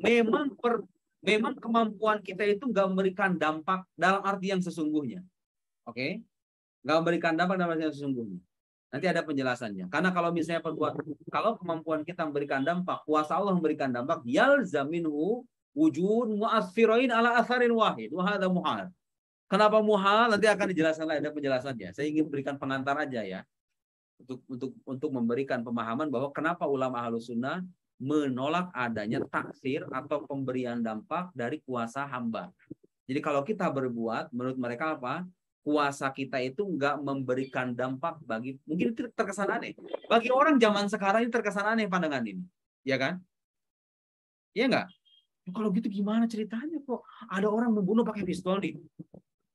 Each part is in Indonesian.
memang memang kemampuan kita itu nggak memberikan dampak dalam arti yang sesungguhnya. Oke? Nggak memberikan dampak dalam arti yang sesungguhnya. Nanti ada penjelasannya. Karena kalau misalnya kalau kemampuan kita memberikan dampak, kuasa Allah memberikan dampak, yalzaminhu wujud mu'athirain ala atharin wahid. Wa hadza muhal. Kenapa muhal? Nanti akan dijelaskan lagi, ada penjelasannya. Saya ingin berikan pengantar aja ya. Untuk memberikan pemahaman bahwa kenapa ulama Ahlus Sunnah menolak adanya taksir atau pemberian dampak dari kuasa hamba. Jadi kalau kita berbuat, menurut mereka apa? Kuasa kita itu nggak memberikan dampak bagi, mungkin itu terkesan aneh. Bagi orang zaman sekarang ini terkesan aneh pandangan ini. Ya kan? Iya nggak? Kalau gitu gimana ceritanya kok? Ada orang membunuh pakai pistol nih.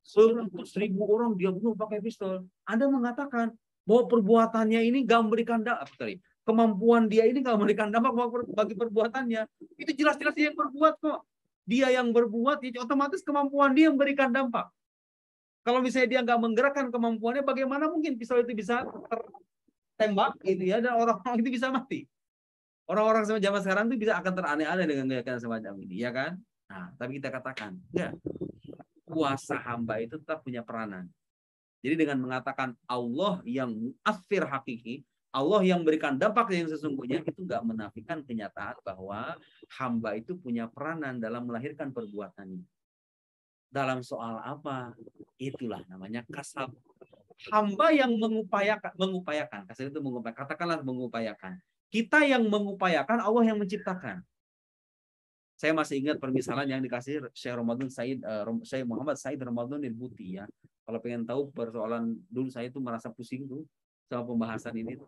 100.000 orang dia bunuh pakai pistol. Anda mengatakan bahwa perbuatannya ini nggak memberikan dampak. Kemampuan dia ini nggak memberikan dampak bagi perbuatannya. Itu jelas-jelas dia yang berbuat kok. Dia yang berbuat, ya otomatis kemampuan dia memberikan dampak. Kalau misalnya dia nggak menggerakkan kemampuannya, bagaimana mungkin pistol itu bisa tertembak gitu ya, dan orang-orang itu bisa mati. Orang-orang zaman sekarang itu bisa akan teraneh-aneh dengan keyakinan semacam ini, ya kan? Nah, tapi kita katakan, ya, kuasa hamba itu tetap punya peranan. Jadi dengan mengatakan Allah yang mu'athir hakiki, Allah yang memberikan dampak yang sesungguhnya, itu nggak menafikan kenyataan bahwa hamba itu punya peranan dalam melahirkan perbuatannya. Dalam soal apa? Itulah namanya kasab. Hamba yang mengupayakan, kasab itu mengupayakan, katakanlah mengupayakan. Kita yang mengupayakan, Allah yang menciptakan. Saya masih ingat permisalan yang dikasih Syekh Muhammad Said Ramadan Al-Buti ya. Kalau pengen tahu persoalan dulu, saya itu merasa pusing tuh sama pembahasan ini.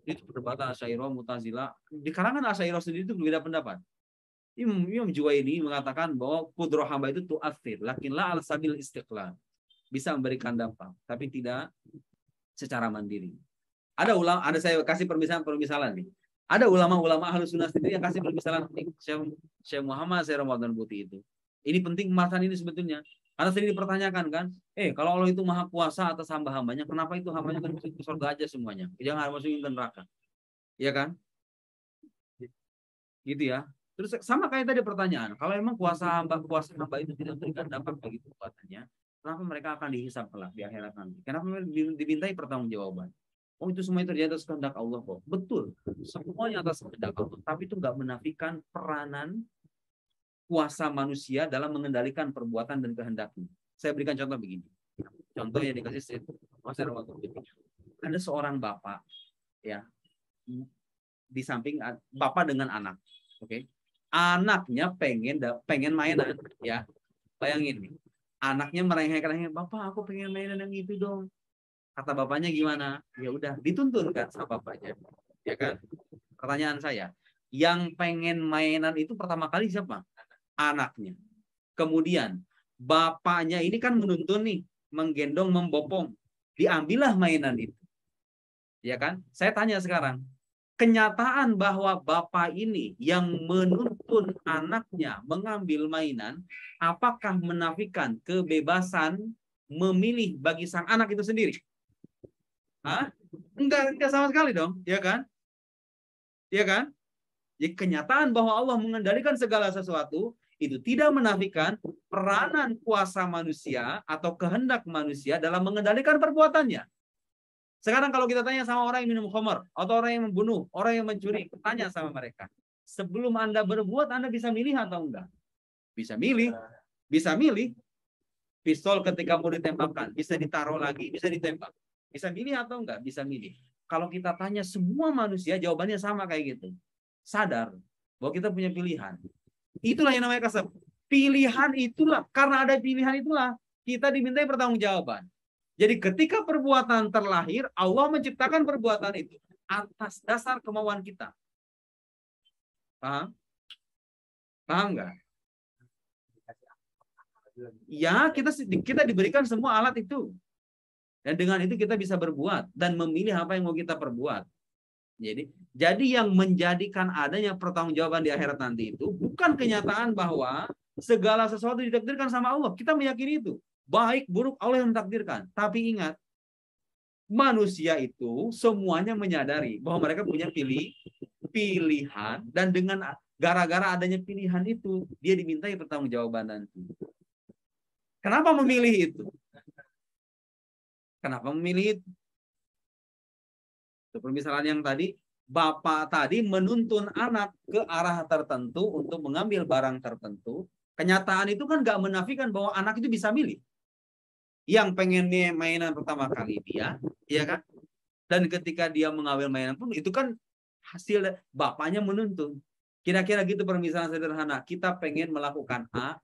Itu perdebatan Asy'ariyah Mu'tazilah. Di kalangan Asy'ariyah sendiri itu berbeda pendapat. Imam Juwaini mengatakan bahwa kudrah hamba itu tu'athir, lakinlah al-sabil istiqlal. Bisa memberikan dampak, tapi tidak secara mandiri. Ada saya kasih permisalan nih. Ada ulama-ulama Ahlus Sunnah sendiri yang kasih permisalan Syekh Muhammad Syekh Ramadan Buti itu. Ini penting pembahasan ini sebetulnya. Karena sering dipertanyakan kan, kalau Allah itu maha kuasa atas hamba-hambanya, kenapa itu hambanya kan masuk ke surga aja semuanya? Jangan masukin ke neraka. Iya kan? Gitu ya. Terus sama kayak tadi pertanyaan, kalau memang kuasa hamba itu tidak memberikan dampak bagi perbuatannya, kenapa mereka akan dihisab kelak di akhirat nanti? Kenapa dimintai pertanggungjawaban? Oh, itu semua terjadi atas kehendak Allah kok. Betul, semuanya atas kehendak Allah. Tapi itu nggak menafikan peranan kuasa manusia dalam mengendalikan perbuatan dan kehendaknya. Saya berikan contoh begini. Contoh yang dikasih Mas Hermawan. Ada seorang bapak, ya, di samping bapak dengan anak, oke? Anaknya pengen mainan, ya. Bayangin nih, anaknya merengek-rengek, bapak aku pengen mainan yang itu dong. Kata bapaknya gimana? Ya udah, dituntun kan sama bapaknya, ya kan? Pertanyaan saya, yang pengen mainan itu pertama kali siapa? Anaknya. Kemudian bapaknya ini kan menuntun nih, menggendong, membopong, diambillah mainan itu, ya kan? Saya tanya sekarang, kenyataan bahwa bapak ini yang menuntun anaknya mengambil mainan, apakah menafikan kebebasan memilih bagi sang anak itu sendiri? Hah? Enggak sama sekali dong, ya kan? Ya kan? Jadi kenyataan bahwa Allah mengendalikan segala sesuatu itu tidak menafikan peranan kuasa manusia atau kehendak manusia dalam mengendalikan perbuatannya. Sekarang kalau kita tanya sama orang yang minum khamar atau orang yang membunuh, orang yang mencuri, tanya sama mereka, sebelum Anda berbuat, Anda bisa milih atau enggak? Bisa milih. Bisa milih. Pistol ketika mau ditembakkan, bisa ditaruh lagi, bisa ditembak. Bisa milih atau enggak? Bisa milih. Kalau kita tanya semua manusia, jawabannya sama kayak gitu. Sadar bahwa kita punya pilihan. Itulah yang namanya kasab. Pilihan itulah, karena ada pilihan itulah, kita dimintai pertanggungjawaban. Jadi ketika perbuatan terlahir, Allah menciptakan perbuatan itu atas dasar kemauan kita. Paham? Paham nggak? Ya, kita diberikan semua alat itu. Dan dengan itu kita bisa berbuat dan memilih apa yang mau kita perbuat. Jadi yang menjadikan adanya pertanggungjawaban di akhirat nanti itu bukan kenyataan bahwa segala sesuatu ditakdirkan sama Allah. Kita meyakini itu. Baik, buruk, Allah yang mentakdirkan. Tapi ingat, manusia itu semuanya menyadari bahwa mereka punya pilihan, dan dengan gara-gara adanya pilihan itu, dia dimintai pertanggungjawaban nanti. Kenapa memilih itu? Kenapa memilih itu? Permisalan yang tadi, bapak tadi menuntun anak ke arah tertentu untuk mengambil barang tertentu. Kenyataan itu kan nggak menafikan bahwa anak itu bisa milih. Yang pengen mainan pertama kali dia, ya kan? Dan ketika dia mengambil mainan pun itu kan hasil bapaknya menuntun. Kira-kira gitu permisalan sederhana. Kita pengen melakukan A,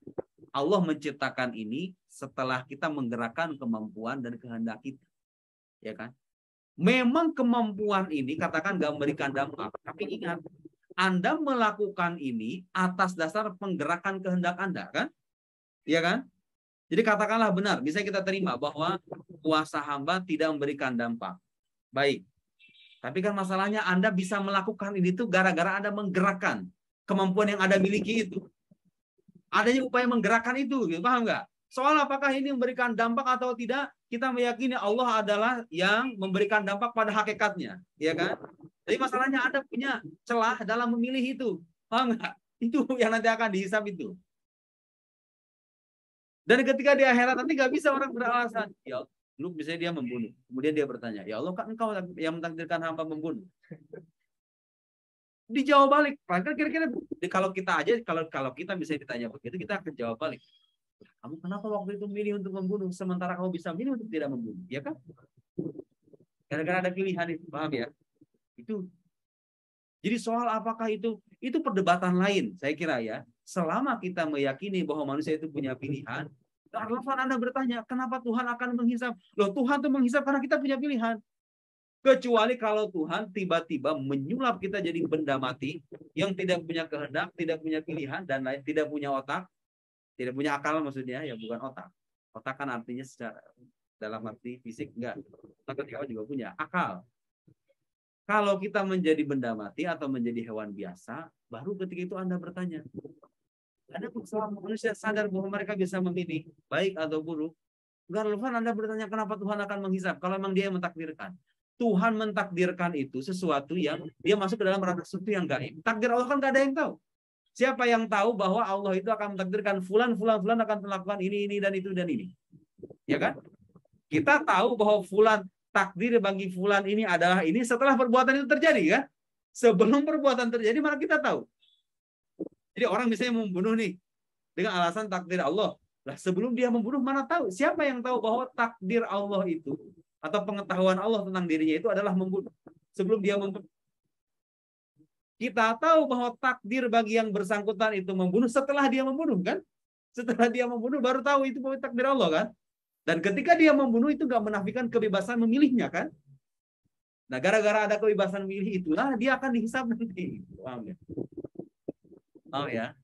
Allah menciptakan ini setelah kita menggerakkan kemampuan dan kehendak kita. Ya kan? Memang kemampuan ini katakan gak memberikan dampak. Tapi ingat, Anda melakukan ini atas dasar penggerakan kehendak Anda, kan? Iya kan? Jadi katakanlah benar, bisa kita terima bahwa kuasa hamba tidak memberikan dampak. Baik. Tapi kan masalahnya Anda bisa melakukan ini tuh gara-gara Anda menggerakkan kemampuan yang Anda miliki itu. Adanya upaya menggerakkan itu, gitu, paham nggak? Soal apakah ini memberikan dampak atau tidak, kita meyakini Allah adalah yang memberikan dampak pada hakikatnya, ya kan? Jadi masalahnya Anda punya celah dalam memilih itu, paham nggak? Itu yang nanti akan dihisab itu. Dan ketika di akhirat nanti nggak bisa orang beralasan, ya dulu misalnya dia membunuh, kemudian dia bertanya, ya Allah kan engkau yang mentakdirkan hamba membunuh. Dijawab balik, kan kira-kira kalau kita aja kalau kita bisa ditanya begitu, kita akan jawab balik. Kamu kenapa waktu itu milih untuk membunuh sementara kamu bisa milih untuk tidak membunuh, ya kan? Gara-gara ada pilihan itu, paham ya? Itu. Jadi soal apakah itu perdebatan lain, saya kira ya. Selama kita meyakini bahwa manusia itu punya pilihan, relevan Anda bertanya, kenapa Tuhan akan menghisap? Loh, Tuhan tuh menghisap karena kita punya pilihan. Kecuali kalau Tuhan tiba-tiba menyulap kita jadi benda mati yang tidak punya kehendak, tidak punya pilihan, dan lain, tidak punya otak, tidak punya akal maksudnya, ya bukan otak. Otak kan artinya secara dalam arti fisik enggak. Otak ketika juga punya akal. Kalau kita menjadi benda mati atau menjadi hewan biasa, baru ketika itu Anda bertanya. Ada manusia sadar bahwa mereka bisa memilih baik atau buruk. Enggak relevan Anda bertanya kenapa Tuhan akan menghisap kalau memang Dia yang mentakdirkan. Tuhan mentakdirkan itu sesuatu yang dia masuk ke dalam ranah sesuatu yang gaib. Takdir Allah kan nggak ada yang tahu. Siapa yang tahu bahwa Allah itu akan mentakdirkan fulan akan melakukan ini dan itu dan ini. Ya kan? Kita tahu bahwa fulan takdir bagi fulan ini adalah ini setelah perbuatan itu terjadi kan? Sebelum perbuatan terjadi malah kita tahu. Jadi orang misalnya membunuh nih dengan alasan takdir Allah. Lah sebelum dia membunuh mana tahu? Siapa yang tahu bahwa takdir Allah itu atau pengetahuan Allah tentang dirinya itu adalah membunuh sebelum dia membunuh. Kita tahu bahwa takdir bagi yang bersangkutan itu membunuh setelah dia membunuh kan? Setelah dia membunuh baru tahu itu takdir Allah kan? Dan ketika dia membunuh itu nggak menafikan kebebasan memilihnya kan? Nah gara-gara ada kebebasan memilih itulah dia akan dihisab nanti. Paham ya? Paham ya?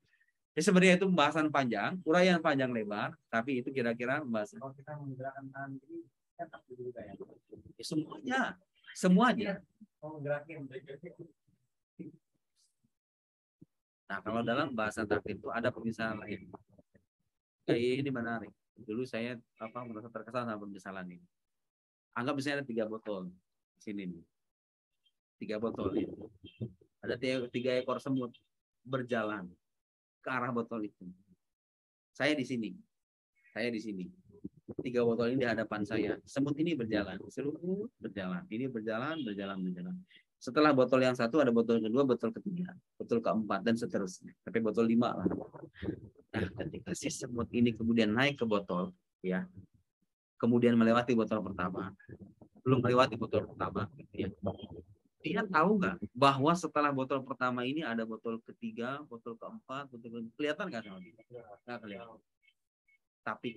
Jadi sebenarnya itu pembahasan panjang, uraian panjang lebar, tapi itu kira-kira pembahasan. Kalau kita menggerakkan tangan ini, ya, semuanya. Nah, kalau dalam bahasa takdir itu ada pemisahan lain. Kayak ini menarik. Dulu saya merasa terkesan sama pemisahan ini. Anggap misalnya ada 3 botol di sini nih. 3 botol ini. Ada 3 ekor semut berjalan ke arah botol itu. Saya di sini. 3 botol ini di hadapan saya. Semut ini berjalan. Seluruh berjalan. Ini berjalan. Setelah botol yang satu ada botol kedua, botol ketiga, botol keempat, dan seterusnya. Sampai botol 5 lah. Nah, ketika si semut ini kemudian naik ke botol, ya, kemudian melewati botol pertama, belum melewati botol pertama, ya. Dia tahu nggak bahwa setelah botol pertama ini ada botol ketiga, botol keempat, kelihatan nggak sama dia? Nggak kelihatan. Tapi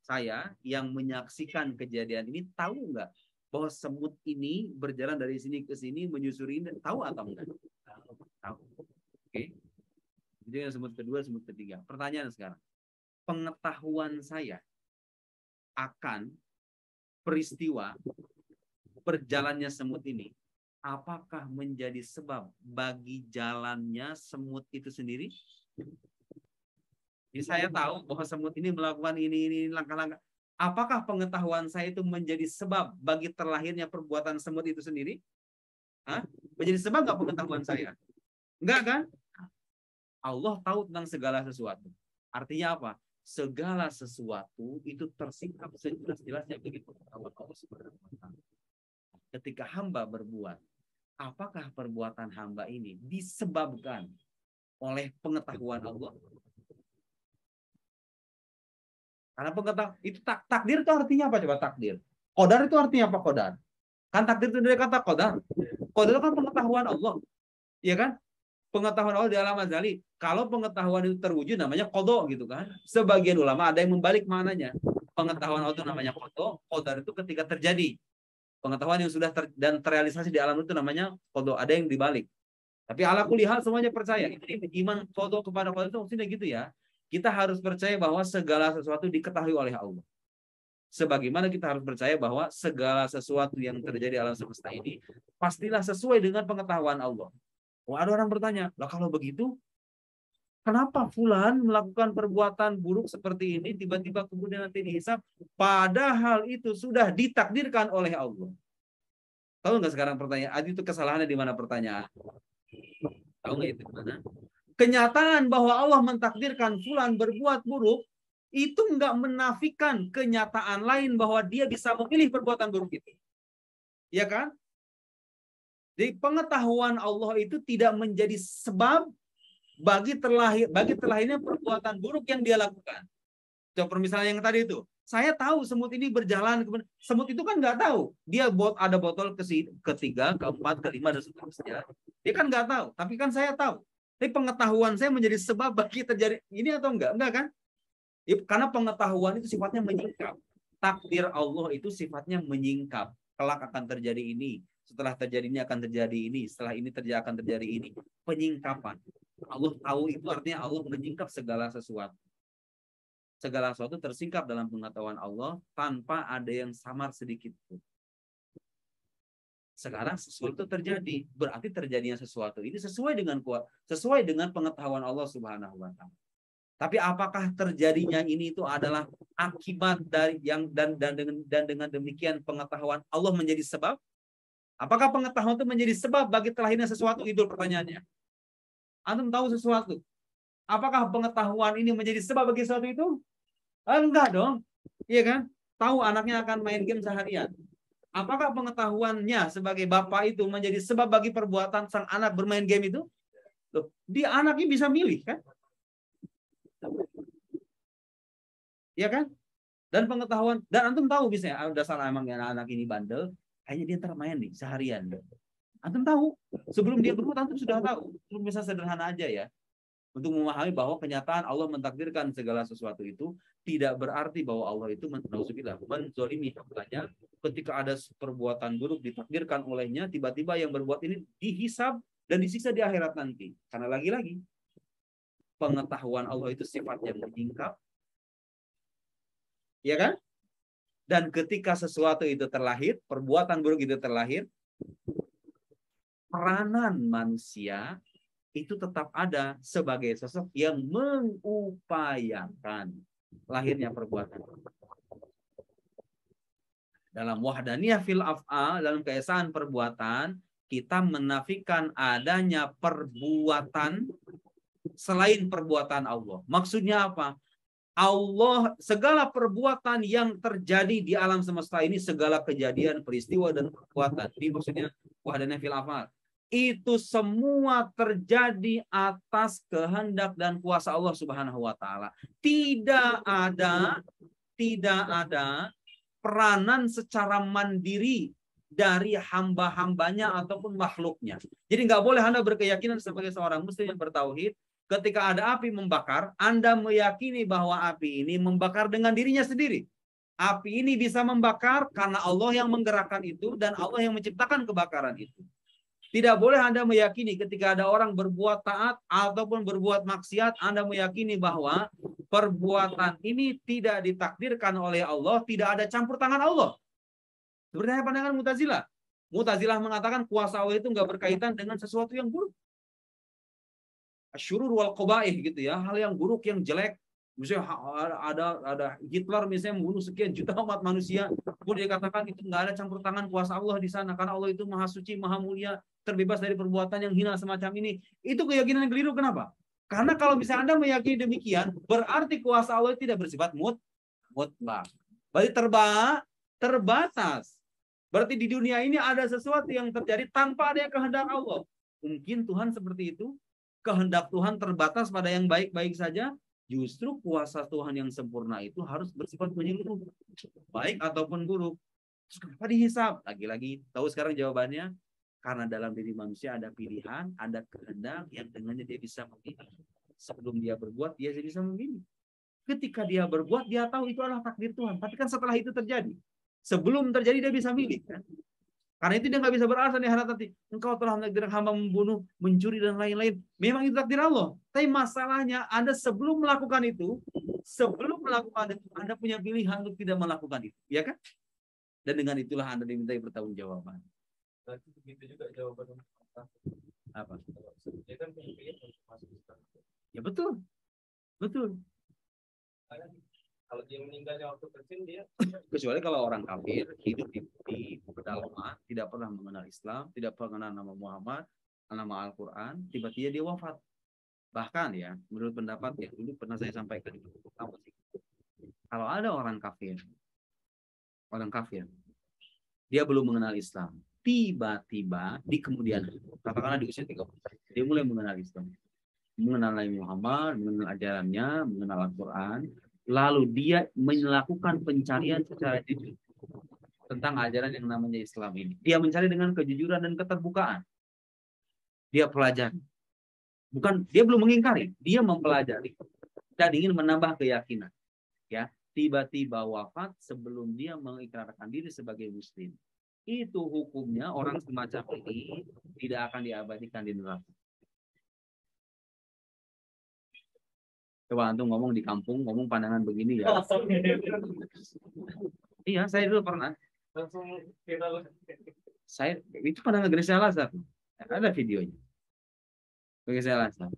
saya yang menyaksikan kejadian ini tahu nggak bahwa semut ini berjalan dari sini ke sini menyusuri, tahu atau enggak? Tahu. Oke. Itu yang semut kedua, semut ketiga. Pertanyaan sekarang, pengetahuan saya akan peristiwa berjalannya semut ini, apakah menjadi sebab bagi jalannya semut itu sendiri? Jadi saya tahu bahwa semut ini melakukan ini langkah-langkah. Apakah pengetahuan saya itu menjadi sebab bagi terlahirnya perbuatan semut itu sendiri? Hah? Menjadi sebab nggak pengetahuan saya? Enggak kan? Allah tahu tentang segala sesuatu. Artinya apa? Segala sesuatu itu tersingkap sejelas-jelasnya begitu Allah Subhanahu wa taala. Ketika hamba berbuat, apakah perbuatan hamba ini disebabkan oleh pengetahuan Allah? Karena pengetahuan itu takdir itu artinya apa coba takdir? Qadar itu artinya apa qadar? Kan takdir itu dari kata qadar. Qadar itu kan pengetahuan Allah. Iya kan? Pengetahuan Allah di alam azali. Kalau pengetahuan itu terwujud namanya qada gitu kan. Sebagian ulama ada yang membalik maknanya. Pengetahuan Allah itu namanya qada, qadar itu ketika terjadi. Pengetahuan yang sudah dan terrealisasi di alam itu namanya qada, ada yang dibalik. Tapi ala kulli hal semuanya percaya. Ini iman qada kepada qadar itu maksudnya gitu ya. Kita harus percaya bahwa segala sesuatu diketahui oleh Allah. Sebagaimana kita harus percaya bahwa segala sesuatu yang terjadi di alam semesta ini pastilah sesuai dengan pengetahuan Allah. Oh, ada orang bertanya, lah kalau begitu, kenapa fulan melakukan perbuatan buruk seperti ini, tiba-tiba kemudian nanti dihisab, padahal itu sudah ditakdirkan oleh Allah. Tahu nggak sekarang pertanyaan? Itu kesalahannya di mana pertanyaan? Tahu nggak itu di mana? Kenyataan bahwa Allah mentakdirkan fulan berbuat buruk, itu nggak menafikan kenyataan lain bahwa dia bisa memilih perbuatan buruk itu. Ya kan? Jadi pengetahuan Allah itu tidak menjadi sebab bagi terlahirnya perbuatan buruk yang dia lakukan. Coba misalnya yang tadi itu, saya tahu semut ini berjalan, semut itu kan nggak tahu. Dia ada botol ketiga, keempat, kelima dan seterusnya. Dia kan nggak tahu, tapi kan saya tahu. Tapi pengetahuan saya menjadi sebab bagi terjadi ini atau enggak? Enggak kan? Ya, karena pengetahuan itu sifatnya menyingkap. Takdir Allah itu sifatnya menyingkap. Kelak akan terjadi ini. Setelah terjadi ini akan terjadi ini. Setelah ini akan terjadi ini. Penyingkapan. Allah tahu itu artinya Allah menyingkap segala sesuatu. Segala sesuatu tersingkap dalam pengetahuan Allah tanpa ada yang samar sedikit pun. Sekarang sesuatu terjadi. Berarti terjadinya sesuatu ini sesuai dengan pengetahuan Allah Subhanahu wa taala. Tapi apakah terjadinya ini itu adalah akibat dari yang dan dengan demikian pengetahuan Allah menjadi sebab? Apakah pengetahuan itu menjadi sebab bagi terlahirnya sesuatu? Itu pertanyaannya. Antum tahu sesuatu. Apakah pengetahuan ini menjadi sebab bagi sesuatu itu? Enggak dong. Iya kan? Tahu anaknya akan main game seharian. Apakah pengetahuannya sebagai bapak itu menjadi sebab bagi perbuatan sang anak bermain game itu? Loh, dia anaknya bisa milih kan? Ya kan? Dan pengetahuan, dan antum tahu misalnya, udah salah emang anak ini bandel, kayaknya dia ntar main nih seharian. Antum tahu, sebelum dia berbuat antum sudah tahu. Belum bisa sederhana aja ya. Untuk memahami bahwa kenyataan Allah mentakdirkan segala sesuatu itu tidak berarti bahwa Allah itu menzolimi hambanya. Ketika ada perbuatan buruk ditakdirkan olehnya, tiba-tiba yang berbuat ini dihisab dan disiksa di akhirat nanti. Karena lagi-lagi pengetahuan Allah itu sifatnya menyingkap. Ya kan? Dan ketika sesuatu itu terlahir, perbuatan buruk itu terlahir, peranan manusia itu tetap ada sebagai sosok yang mengupayakan lahirnya perbuatan. Dalam wahdaniyah fil af'al, dalam keesaan perbuatan, kita menafikan adanya perbuatan selain perbuatan Allah. Maksudnya apa? Allah, segala perbuatan yang terjadi di alam semesta ini, segala kejadian, peristiwa, dan perbuatan. Ini maksudnya wahdaniyah fil af'al. Itu semua terjadi atas kehendak dan kuasa Allah Subhanahu wa taala. Tidak ada peranan secara mandiri dari hamba-hambanya ataupun makhluknya. Jadi nggak boleh Anda berkeyakinan sebagai seorang muslim yang bertauhid, ketika ada api membakar, Anda meyakini bahwa api ini membakar dengan dirinya sendiri. Api ini bisa membakar karena Allah yang menggerakkan itu dan Allah yang menciptakan kebakaran itu. Tidak boleh Anda meyakini ketika ada orang berbuat taat ataupun berbuat maksiat, Anda meyakini bahwa perbuatan ini tidak ditakdirkan oleh Allah, tidak ada campur tangan Allah. Sebenarnya pandangan Mu'tazilah. Mu'tazilah mengatakan kuasa Allah itu nggak berkaitan dengan sesuatu yang buruk. Asyurur wal qabaih gitu ya, hal yang buruk, yang jelek. Misalnya ada Hitler misalnya membunuh sekian juta umat manusia, kemudian dikatakan itu nggak ada campur tangan kuasa Allah di sana karena Allah itu maha suci, maha mulia, terbebas dari perbuatan yang hina semacam ini. Itu keyakinan yang keliru. Kenapa? Karena kalau misalnya Anda meyakini demikian, berarti kuasa Allah tidak bersifat mutlak. Berarti terbatas. Berarti di dunia ini ada sesuatu yang terjadi tanpa ada kehendak Allah. Mungkin Tuhan seperti itu. Kehendak Tuhan terbatas pada yang baik-baik saja. Justru kuasa Tuhan yang sempurna itu harus bersifat menyeluruh. Baik ataupun buruk. Terus kenapa dihisab? Lagi-lagi tahu sekarang jawabannya. Karena dalam diri manusia ada pilihan, ada kehendak yang dengannya dia bisa memilih. Sebelum dia berbuat, dia bisa memilih. Ketika dia berbuat, dia tahu itu adalah takdir Tuhan. Tapi kan setelah itu terjadi. Sebelum terjadi, dia bisa milih. Kan? Karena itu dia nggak bisa beralasan di akhirat nanti. Engkau telah menakdirkan hamba membunuh, mencuri, dan lain-lain. Memang itu takdir Allah. Tapi masalahnya, Anda sebelum melakukan itu, Anda punya pilihan untuk tidak melakukan itu. Ya kan? Dan dengan itulah Anda dimintai bertanggung-jawaban. Berarti begitu juga jawaban apa? Dia kan pilih untuk masuk Islam. Ya betul. Betul. Kalau dia meninggalnya waktu kecil dia. Kecuali kalau orang kafir hidup di pedalaman, tidak pernah mengenal Islam, tidak pernah mengenal nama Muhammad, nama Al-Quran, tiba-tiba dia wafat. Bahkan ya, menurut pendapat ya dulu pernah saya sampaikan itu. Kalau ada orang kafir, dia belum mengenal Islam, tiba-tiba di kemudian katakanlah di usia 30 dia mulai mengenal Islam, mengenal Nabi Muhammad, mengenal ajarannya, mengenal Al-Quran, lalu dia melakukan pencarian secara jujur tentang ajaran yang namanya Islam ini. Dia mencari dengan kejujuran dan keterbukaan. Dia pelajari. Bukan, dia belum mengingkari, dia mempelajari dan ingin menambah keyakinan. Ya, tiba-tiba wafat sebelum dia mengikrarkan diri sebagai muslim. Itu hukumnya orang semacam ini tidak akan diabadikan di neraka. Coba antum ngomong di kampung, ngomong pandangan begini ya. Iya, saya dulu pernah. Saya itu pandangan Gereja Al-Azhar. Ada videonya. Gereja Al-Azhar.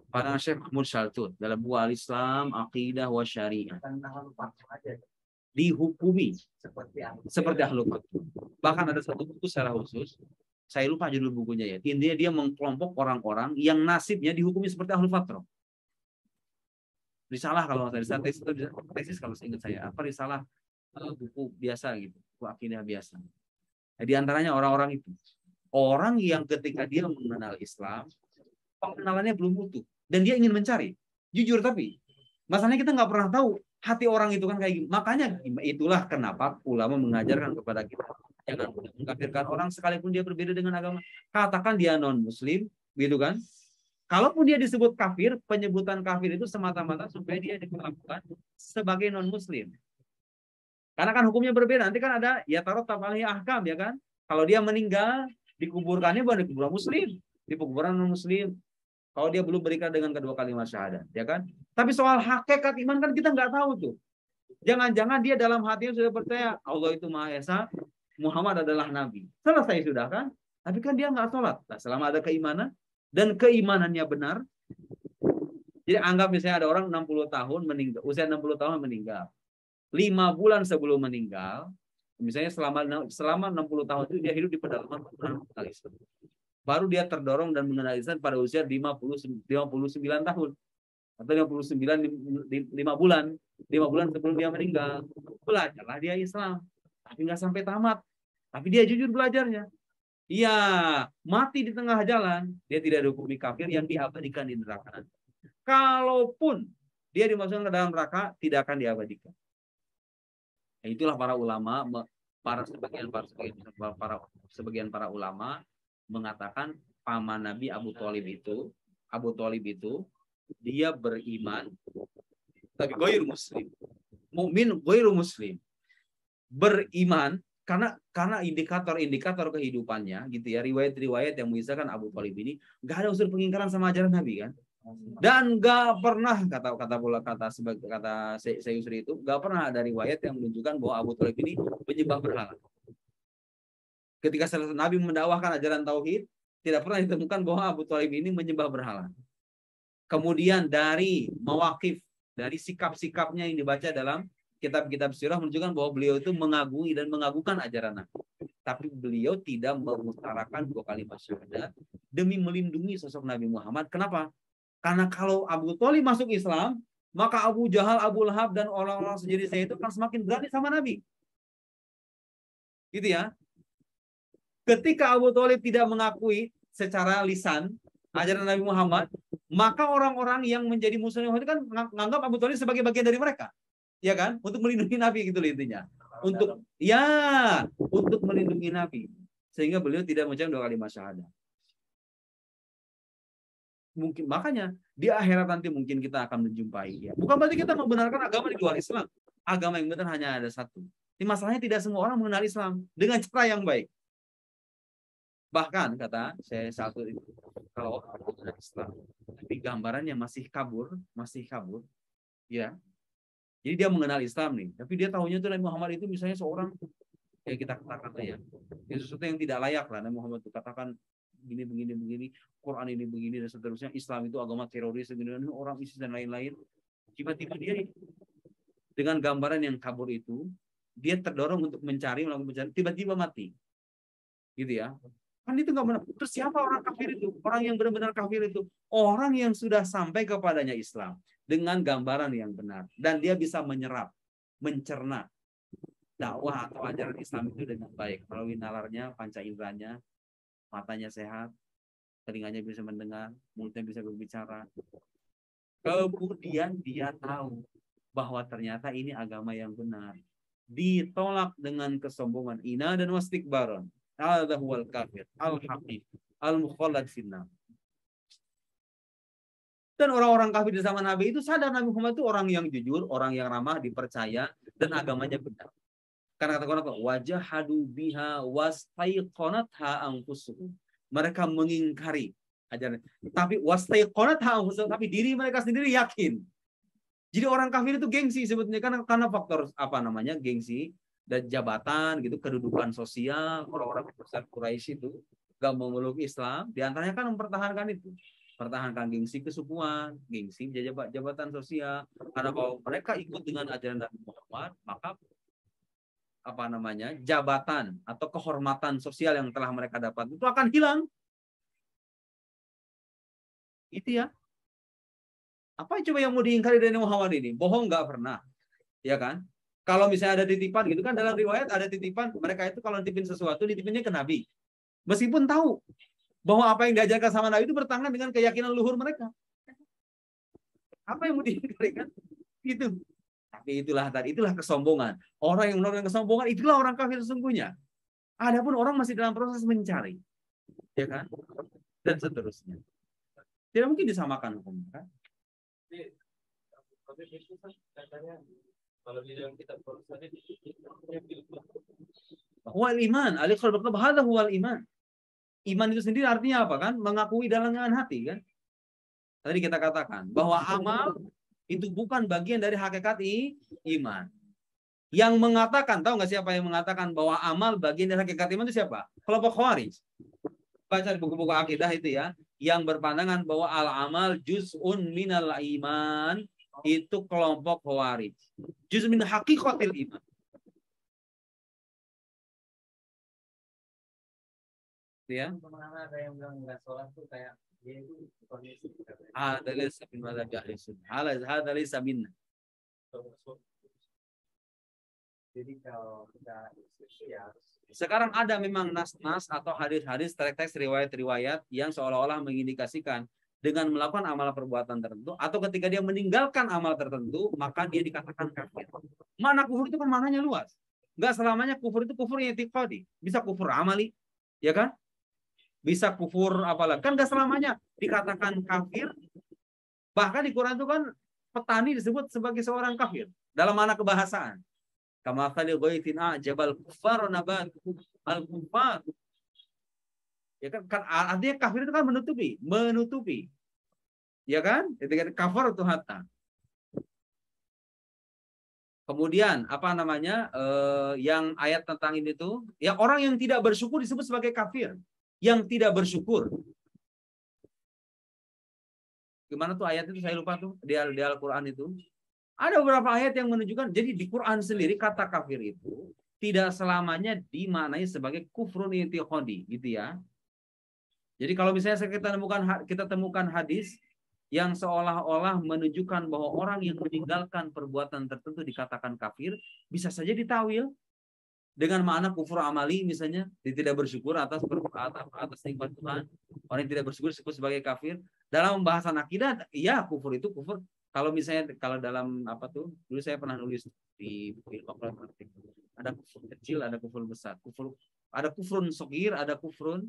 Pandangan Syekh Mahmud Shaltut dalam buah Al-Islam, Aqidah wa Syariah. Dihukumi seperti ahlu fatwa. Bahkan ada satu buku secara khusus, saya lupa judul bukunya ya. Intinya dia mengkelompok orang-orang yang nasibnya dihukumi seperti ahlu fatwa. Risalah kalau saya tesis kalau ingat saya apa risalah buku biasa gitu, buku akidah biasa. Nah, di antaranya orang-orang itu, orang yang ketika dia mengenal Islam, pengenalannya belum utuh dan dia ingin mencari, jujur tapi masalahnya kita nggak pernah tahu hati orang itu kan kayak gini. Makanya itulah kenapa ulama mengajarkan kepada kita jangan mengkafirkan orang sekalipun dia berbeda dengan agama. Katakan dia non muslim, gitu kan? Kalaupun dia disebut kafir, penyebutan kafir itu semata-mata supaya dia diperlakukan sebagai non muslim. Karena kan hukumnya berbeda. Nanti kan ada ya tarotab alaihi ahkam ya kan? Kalau dia meninggal dikuburkannya bukan di kuburan muslim, di kuburan non muslim. Kalau dia belum berikan dengan kedua kalimat syahadat, ya kan? Tapi soal hakikat iman kan kita nggak tahu tuh. Jangan-jangan dia dalam hatinya sudah percaya Allah itu Maha Esa, Muhammad adalah Nabi. Selesai sudah kan? Tapi kan dia nggak sholat. Nah, selama ada keimanan dan keimanannya benar, jadi anggap misalnya ada orang 60 tahun meninggal, usia 60 tahun meninggal. 5 bulan sebelum meninggal, misalnya selama 60 tahun itu dia hidup di pedalaman Islam. Baru dia terdorong dan mengenal Islam pada usia 59 tahun atau 59 5 bulan sebelum dia meninggal. Belajarlah dia Islam, tapi nggak sampai tamat. Tapi dia jujur belajarnya. Iya, mati di tengah jalan, dia tidak dihukumi kafir yang diabadikan di neraka. Kalaupun dia dimasukkan ke dalam neraka, tidak akan diabadikan. Nah, itulah para ulama, sebagian para ulama mengatakan paman Nabi Abu Thalib itu dia beriman tapi ghairu muslim. Mukmin ghairu muslim. Beriman karena indikator kehidupannya gitu ya, riwayat-riwayat yang mengisahkan Abu Thalib ini enggak ada unsur pengingkaran sama ajaran Nabi kan. Dan enggak pernah kata Syekh Yusri itu enggak pernah ada riwayat yang menunjukkan bahwa Abu Thalib ini penyembah berhala. Ketika Nabi mendakwahkan ajaran tauhid, tidak pernah ditemukan bahwa Abu Thalib ini menyembah berhala. Kemudian dari mawakif, dari sikap-sikapnya yang dibaca dalam kitab-kitab sirah menunjukkan bahwa beliau itu mengagumi dan mengagungkan ajaran Nabi. Tapi beliau tidak mengutarakan 2 kalimat syahadat demi melindungi sosok Nabi Muhammad. Kenapa? Karena kalau Abu Thalib masuk Islam, maka Abu Jahal, Abu Lahab, dan orang-orang sejenisnya itu akan semakin berani sama Nabi. Gitu ya. Ketika Abu Thalib tidak mengakui secara lisan ajaran Nabi Muhammad, maka orang-orang yang menjadi musuh itu kan menganggap Abu Thalib sebagai bagian dari mereka. Ya kan? Untuk melindungi Nabi gitu loh intinya. Untuk melindungi Nabi. Sehingga beliau tidak mengucapkan 2 kalimat syahadat. Mungkin makanya di akhirat nanti mungkin kita akan menjumpai ya. Bukan berarti kita membenarkan agama di luar Islam. Agama yang benar hanya ada satu. Ini masalahnya tidak semua orang mengenal Islam dengan cara yang baik. Bahkan kata saya satu itu, kalau orang mengenal Islam tapi gambarannya masih kabur, ya. Jadi dia mengenal Islam nih, tapi dia tahunya tuh Nabi Muhammad itu misalnya seorang ya kita katakan ya, sesuatu yang tidak layak lah Nabi Muhammad itu katakan begini, Quran ini begini dan seterusnya, Islam itu agama teroris, dan orang ISIS dan lain-lain. Tiba-tiba dia dengan gambaran yang kabur itu, dia terdorong untuk melakukan pencarian, tiba-tiba mati. Gitu ya. Kan itu nggak benar. Terus siapa orang kafir itu? Orang yang benar-benar kafir itu orang yang sudah sampai kepadanya Islam dengan gambaran yang benar dan dia bisa menyerap, mencerna dakwah atau ajaran Islam itu dengan baik melalui nalarnya, panca inderanya, matanya sehat, telinganya bisa mendengar, mulutnya bisa berbicara. Kemudian dia tahu bahwa ternyata ini agama yang benar. Ditolak dengan kesombongan, ina dan wastikbaron. Hadza huwal kafir, al-haqif, al-mukhallad finnar. Dan orang-orang kafir di zaman Nabi itu sadar Nabi Muhammad itu orang yang jujur, orang yang ramah, dipercaya, dan agamanya benar. Karena kata Quran apa? Wajahadu biha wastaiqonatha anfusuhum. Mereka mengingkari ajaran. Tapi wastaiqonatha anfusuhum, tapi diri mereka sendiri yakin. Jadi orang kafir itu gengsi sebetulnya karena faktor apa namanya? Gengsi dan jabatan gitu, kedudukan sosial. Orang-orang besar Quraisy itu gak memeluk Islam, diantaranya kan mempertahankan itu. Pertahankan gengsi kesukuan, gengsi jabatan sosial. Karena kalau mereka ikut dengan ajaran Nabi Muhammad, maka apa namanya jabatan atau kehormatan sosial yang telah mereka dapat itu akan hilang. Itu ya. Apa coba yang mau diingkari dari Muhammad ini? Bohong nggak pernah, ya kan? Kalau misalnya ada titipan gitu kan dalam riwayat ada titipan mereka itu kalau nitipin sesuatu nitipinnya ke Nabi, meskipun tahu bahwa apa yang diajarkan sama Nabi itu bertentangan dengan keyakinan luhur mereka. Apa yang mau diingkari kan? Itu. Tapi itulah kesombongan. Orang yang melakukan kesombongan itulah orang kafir sesungguhnya. Adapun orang masih dalam proses mencari, ya kan? Dan seterusnya. Tidak mungkin disamakan hukumnya kan? Tapi itu kan katanya kalau di dalam kitab Quran Wal iman, aliqal baqab hadza huwal iman. Iman itu sendiri artinya apa kan? Mengakui dalam hati kan? Tadi kita katakan bahwa amal itu bukan bagian dari hakikat iman. Yang mengatakan, tahu nggak siapa yang mengatakan bahwa amal bagian dari hakikat iman itu siapa? Kelompok Khawarij. Baca di buku-buku akidah itu ya, yang berpandangan bahwa al-amal juz'un minal iman, itu kelompok Khawarij. Juz' min haqiqatil iman. Ya. Ada yang bilang nggak sholat tuh kayak dia itu kondisi. Ada laysa min madzhab ahli sunnah. Hada laysa minna. Jadi kalau kita ya Sekarang ada memang nas-nas atau hadis-hadis teks riwayat-riwayat yang seolah-olah mengindikasikan dengan melakukan amal perbuatan tertentu atau ketika dia meninggalkan amal tertentu maka dia dikatakan kafir. Mana kufur itu kan maknanya luas. Enggak selamanya kufur itu kufur yang i'tiqadi. Bisa kufur amali, ya kan? Bisa kufur apalagi. Kan enggak selamanya dikatakan kafir. Bahkan di Quran itu kan petani disebut sebagai seorang kafir dalam makna kebahasaan. Kama khali ghaitin ajabal kuffar nabat al-kuffar. Ya kan artinya kafir itu kan menutupi. Ya kan? Ketika kafar itu hatta. Kemudian apa namanya? Yang ayat tentang ini tuh, ya orang yang tidak bersyukur disebut sebagai kafir. Yang tidak bersyukur. Gimana tuh ayat itu saya lupa tuh di Al-Qur'an itu. Ada beberapa ayat yang menunjukkan, jadi di Quran sendiri kata kafir itu tidak selamanya dimaknai sebagai kufrun i'tiqadi, gitu ya. Jadi kalau misalnya kita temukan hadis yang seolah-olah menunjukkan bahwa orang yang meninggalkan perbuatan tertentu dikatakan kafir, bisa saja ditawil dengan makna kufur amali, misalnya dia tidak bersyukur atas nikmat Tuhan. Orang yang tidak bersyukur disebut sebagai kafir. Dalam pembahasan akidah, iya kufur itu kufur. Kalau misalnya kalau dalam apa tuh, dulu saya pernah nulis di buku ilmu praktik. Ada kufur kecil, ada kufur besar. Ada kufrun sogir, ada kufur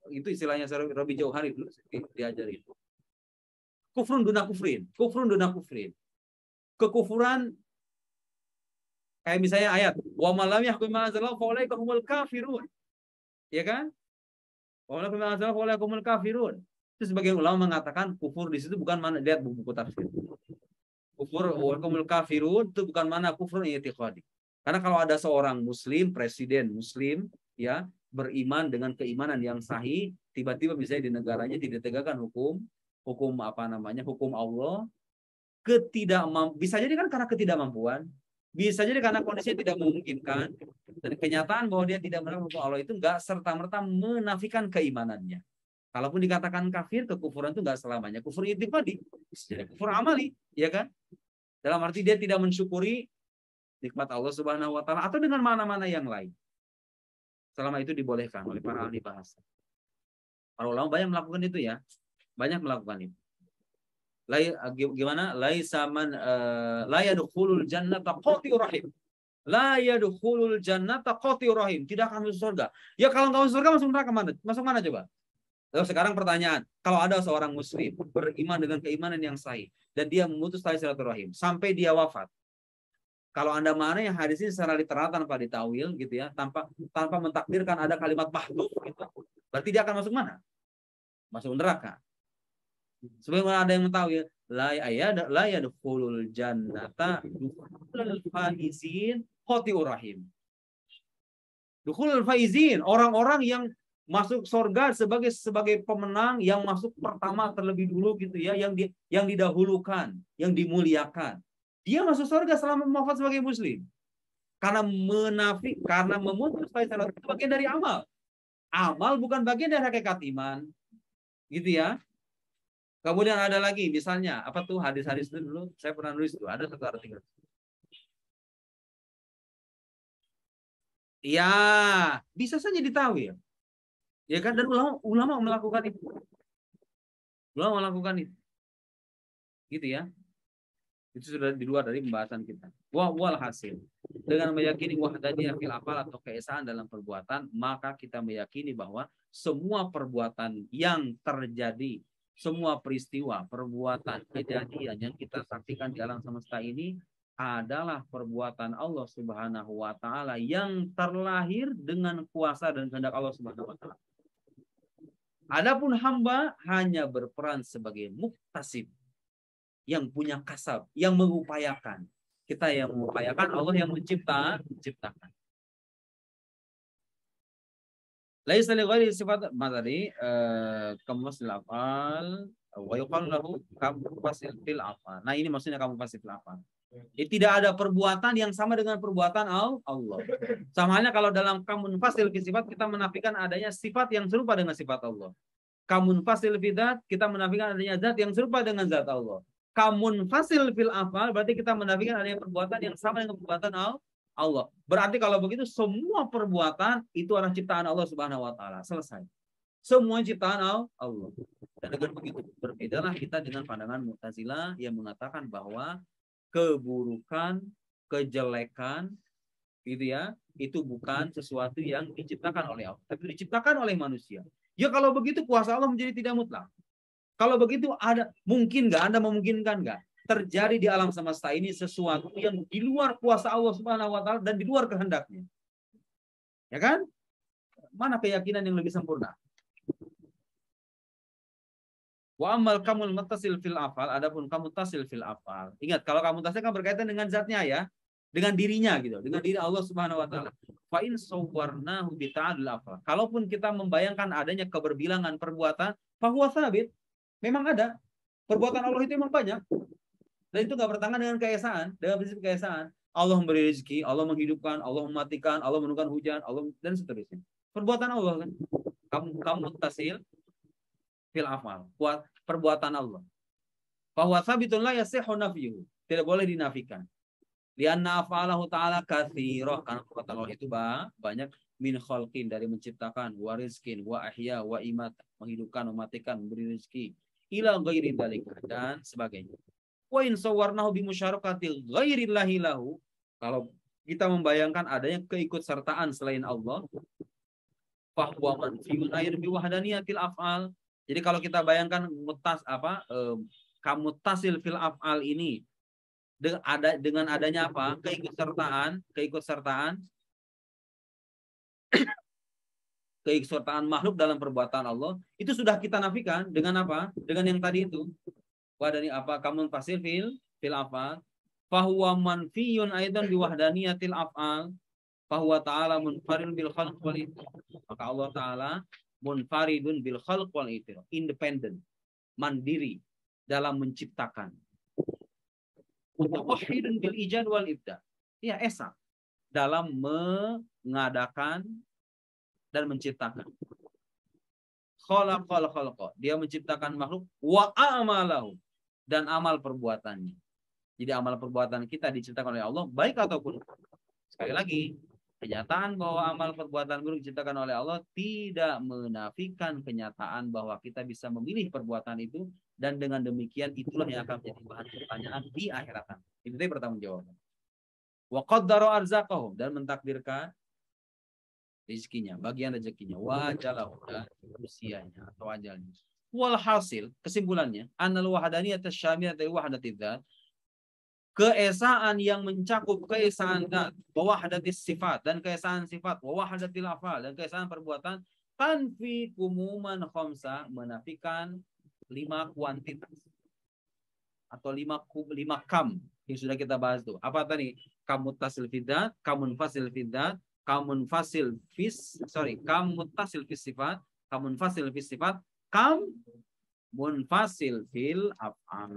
itu istilahnya Robi Jauhari dulu diajari. Kufrun duna kufrin. Kekufuran kayak misalnya ayat wa malam yahkum ma anzalallahu fa ulaika humul kafirun. Ya kan? Wa malam yahkum ma anzalallahu fa ulaika humul kafirun. Itu sebagian ulama mengatakan kufur di situ bukan mana, lihat buku tafsir. Kufur wa humul kafirun itu bukan mana kufur i'tiqadi. Karena kalau ada seorang muslim, presiden muslim ya, beriman dengan keimanan yang sahih, tiba-tiba misalnya di negaranya tidak tegakkan hukum Allah, bisa jadi kan karena ketidakmampuan. Bisa jadi karena kondisinya tidak memungkinkan. Dan kenyataan bahwa dia tidak menerima hukum Allah itu enggak serta-merta menafikan keimanannya. Kalaupun dikatakan kafir, kekufuran itu enggak selamanya kufur i'tiqadi, jadi kufur amali, ya kan? Dalam arti dia tidak mensyukuri nikmat Allah Subhanahu wa taala atau dengan mana-mana yang lain. Selama itu dibolehkan oleh para ahli bahasa. Para ulama banyak melakukan itu ya. Banyak melakukan itu. Gimana? Laisa man la yadkhulul jannata qati'ur rahim. La yadkhulul jannata qati'ur rahim. Tidak akan masuk surga. Ya kalau enggak masuk surga, masuk neraka mana? Masuk mana coba? Lalu sekarang pertanyaan, kalau ada seorang muslim beriman dengan keimanan yang sahih dan dia memutus tali silaturahim sampai dia wafat. Kalau Anda mana yang hadis ini secara literal tanpa ditawil gitu ya, tanpa mentakdirkan ada kalimat mahdhuf gitu. Berarti dia akan masuk mana? Masuk neraka. Sebagaimana ada yang mentawil la yadkhulul jannata dukhulul faizin qati'ur rahim. Dukhulul faizin, orang-orang yang masuk surga sebagai pemenang, yang masuk pertama terlebih dulu gitu ya, yang didahulukan, yang dimuliakan. Dia masuk surga selama wafat sebagai muslim. Karena memutus tali silaturahim itu bagian dari amal. Amal bukan bagian dari hakikat iman. Gitu ya. Kemudian ada lagi, misalnya apa tuh hadis-hadis itu dulu saya pernah nulis tuh, ada satu artikel. Ya, bisa saja ditawil. Ya kan, dan ulama melakukan itu. Ulama melakukan itu. Gitu ya. Itu sudah di luar dari pembahasan kita. Wal hasil. Dengan meyakini wahdaniyah fil afal atau keesaan dalam perbuatan, maka kita meyakini bahwa semua perbuatan yang terjadi, semua peristiwa, perbuatan, kejadian yang kita saksikan di alam semesta ini adalah perbuatan Allah Subhanahu wa taala yang terlahir dengan kuasa dan kehendak Allah Subhanahu wa taala. Adapun hamba hanya berperan sebagai muktasib, yang punya kasab, yang mengupayakan. Kita yang mengupayakan, Allah yang menciptakan. Laisa li ghairi sifat madari kamusil afal wa yuqalu lahu kamusil fil afal. Nah, ini maksudnya kamusil fil afal. Tidak ada perbuatan yang sama dengan perbuatan Allah. Sama halnya kalau dalam kamunfasil fi sifat kita menafikan adanya sifat yang serupa dengan sifat Allah. Kamunfasil fi dzat kita menafikan adanya zat yang serupa dengan zat Allah. Kamunfasil fil afal berarti kita menafikan adanya perbuatan yang sama dengan perbuatan Allah. Berarti kalau begitu semua perbuatan itu adalah ciptaan Allah Subhanahu wa taala. Selesai. Semua ciptaan Allah. Dan dengan begitu berbedalah kita dengan pandangan Mu'tazilah yang mengatakan bahwa keburukan, kejelekan gitu ya, itu bukan sesuatu yang diciptakan oleh Allah, tapi diciptakan oleh manusia. Ya kalau begitu kuasa Allah menjadi tidak mutlak. Kalau begitu mungkin nggak? Anda memungkinkan nggak terjadi di alam semesta ini sesuatu yang di luar kuasa Allah Subhanahu wa taala dan di luar kehendaknya? Ya kan? Mana keyakinan yang lebih sempurna? Wa amal kamul muttasil fil afal, adapun kamu tasil fil afal. Ingat, kalau kamu tasil kan berkaitan dengan zatnya ya, dengan dirinya gitu, dengan diri Allah Subhanahu wa taala. Fa in sawwarnahu bi ta'adul afal. Kalaupun kita membayangkan adanya keberbilangan perbuatan, fa huwa tsabit. Memang ada. Perbuatan Allah itu memang banyak. Dan itu enggak bertentangan dengan keesaan, dengan prinsip keesaan. Allah memberi rezeki, Allah menghidupkan, Allah mematikan, Allah menurunkan hujan, Allah dan seterusnya. Perbuatan Allah kan. Kamu tasil fil afal, perbuatan Allah. Bahwa sabitun la yasihhu nafyuhu, tidak boleh dinafikan. Lianna af'alahu ta'ala katsirah, karena perbuatan Allah itu banyak, min khalqin, dari menciptakan, wa rizkin, wa ahya, wa imat, menghidupkan, mematikan, memberi rezeki, ila ghairi dzalika, dan sebagainya. Wa in sawarnahu bi musyarakati ghairillahi lahu, kalau kita membayangkan adanya keikutsertaan selain Allah, bahwa manfiun air bi wahdaniyatil af'al. Jadi kalau kita bayangkan kamutasil fil af'al ini dengan adanya apa? Keikutsertaan makhluk dalam perbuatan Allah, itu sudah kita nafikan dengan apa? Dengan yang tadi itu. Wadani apa? Kamun fasil fil af'al. Fahuwa manfiyun aidan bi wahdaniyatil af'al. Fahuwa ta'ala munfaridun bil khalq wal itir. Maka Allah Ta'ala munfaridun bil khalq wal itir. Independent, mandiri dalam menciptakan. Mutawahhidun bil ijad wal ibda. Ya, esa dalam mengadakan dan menciptakan. Khalaqal khalqa. Dia menciptakan makhluk, wa a'malahu, dan amal perbuatannya. Jadi amal perbuatan kita diciptakan oleh Allah, baik ataupun. Sekali lagi, kenyataan bahwa amal perbuatan buruk diciptakan oleh Allah tidak menafikan kenyataan bahwa kita bisa memilih perbuatan itu, dan dengan demikian itulah yang akan menjadi bahan pertanyaan di akhirat. Itu tadi pertanggungjawaban. Wa qaddara arzaqahum, dan mentakdirkan rezekinya, bagian rezekinya, wa ajalahu, dan usianya atau ajalnya. Walhasil, kesimpulannya, annal wahdaniyat asyamilata li wahdatidz dzat, keesaan yang mencakup keesaan zat, wa wahdatis sifat, dan keesaan sifat, wa wahdatil afal, dan keesaan perbuatan, tanfi kumuman khamsa, menafikan 5 kuantitas atau 5 kam yang sudah kita bahas tuh. Apa tadi? Kamutasil fidat, kamunfasil fidat, kamutasil fis sifat, kamunfasil fis sifat, kamunfasil fil af'al.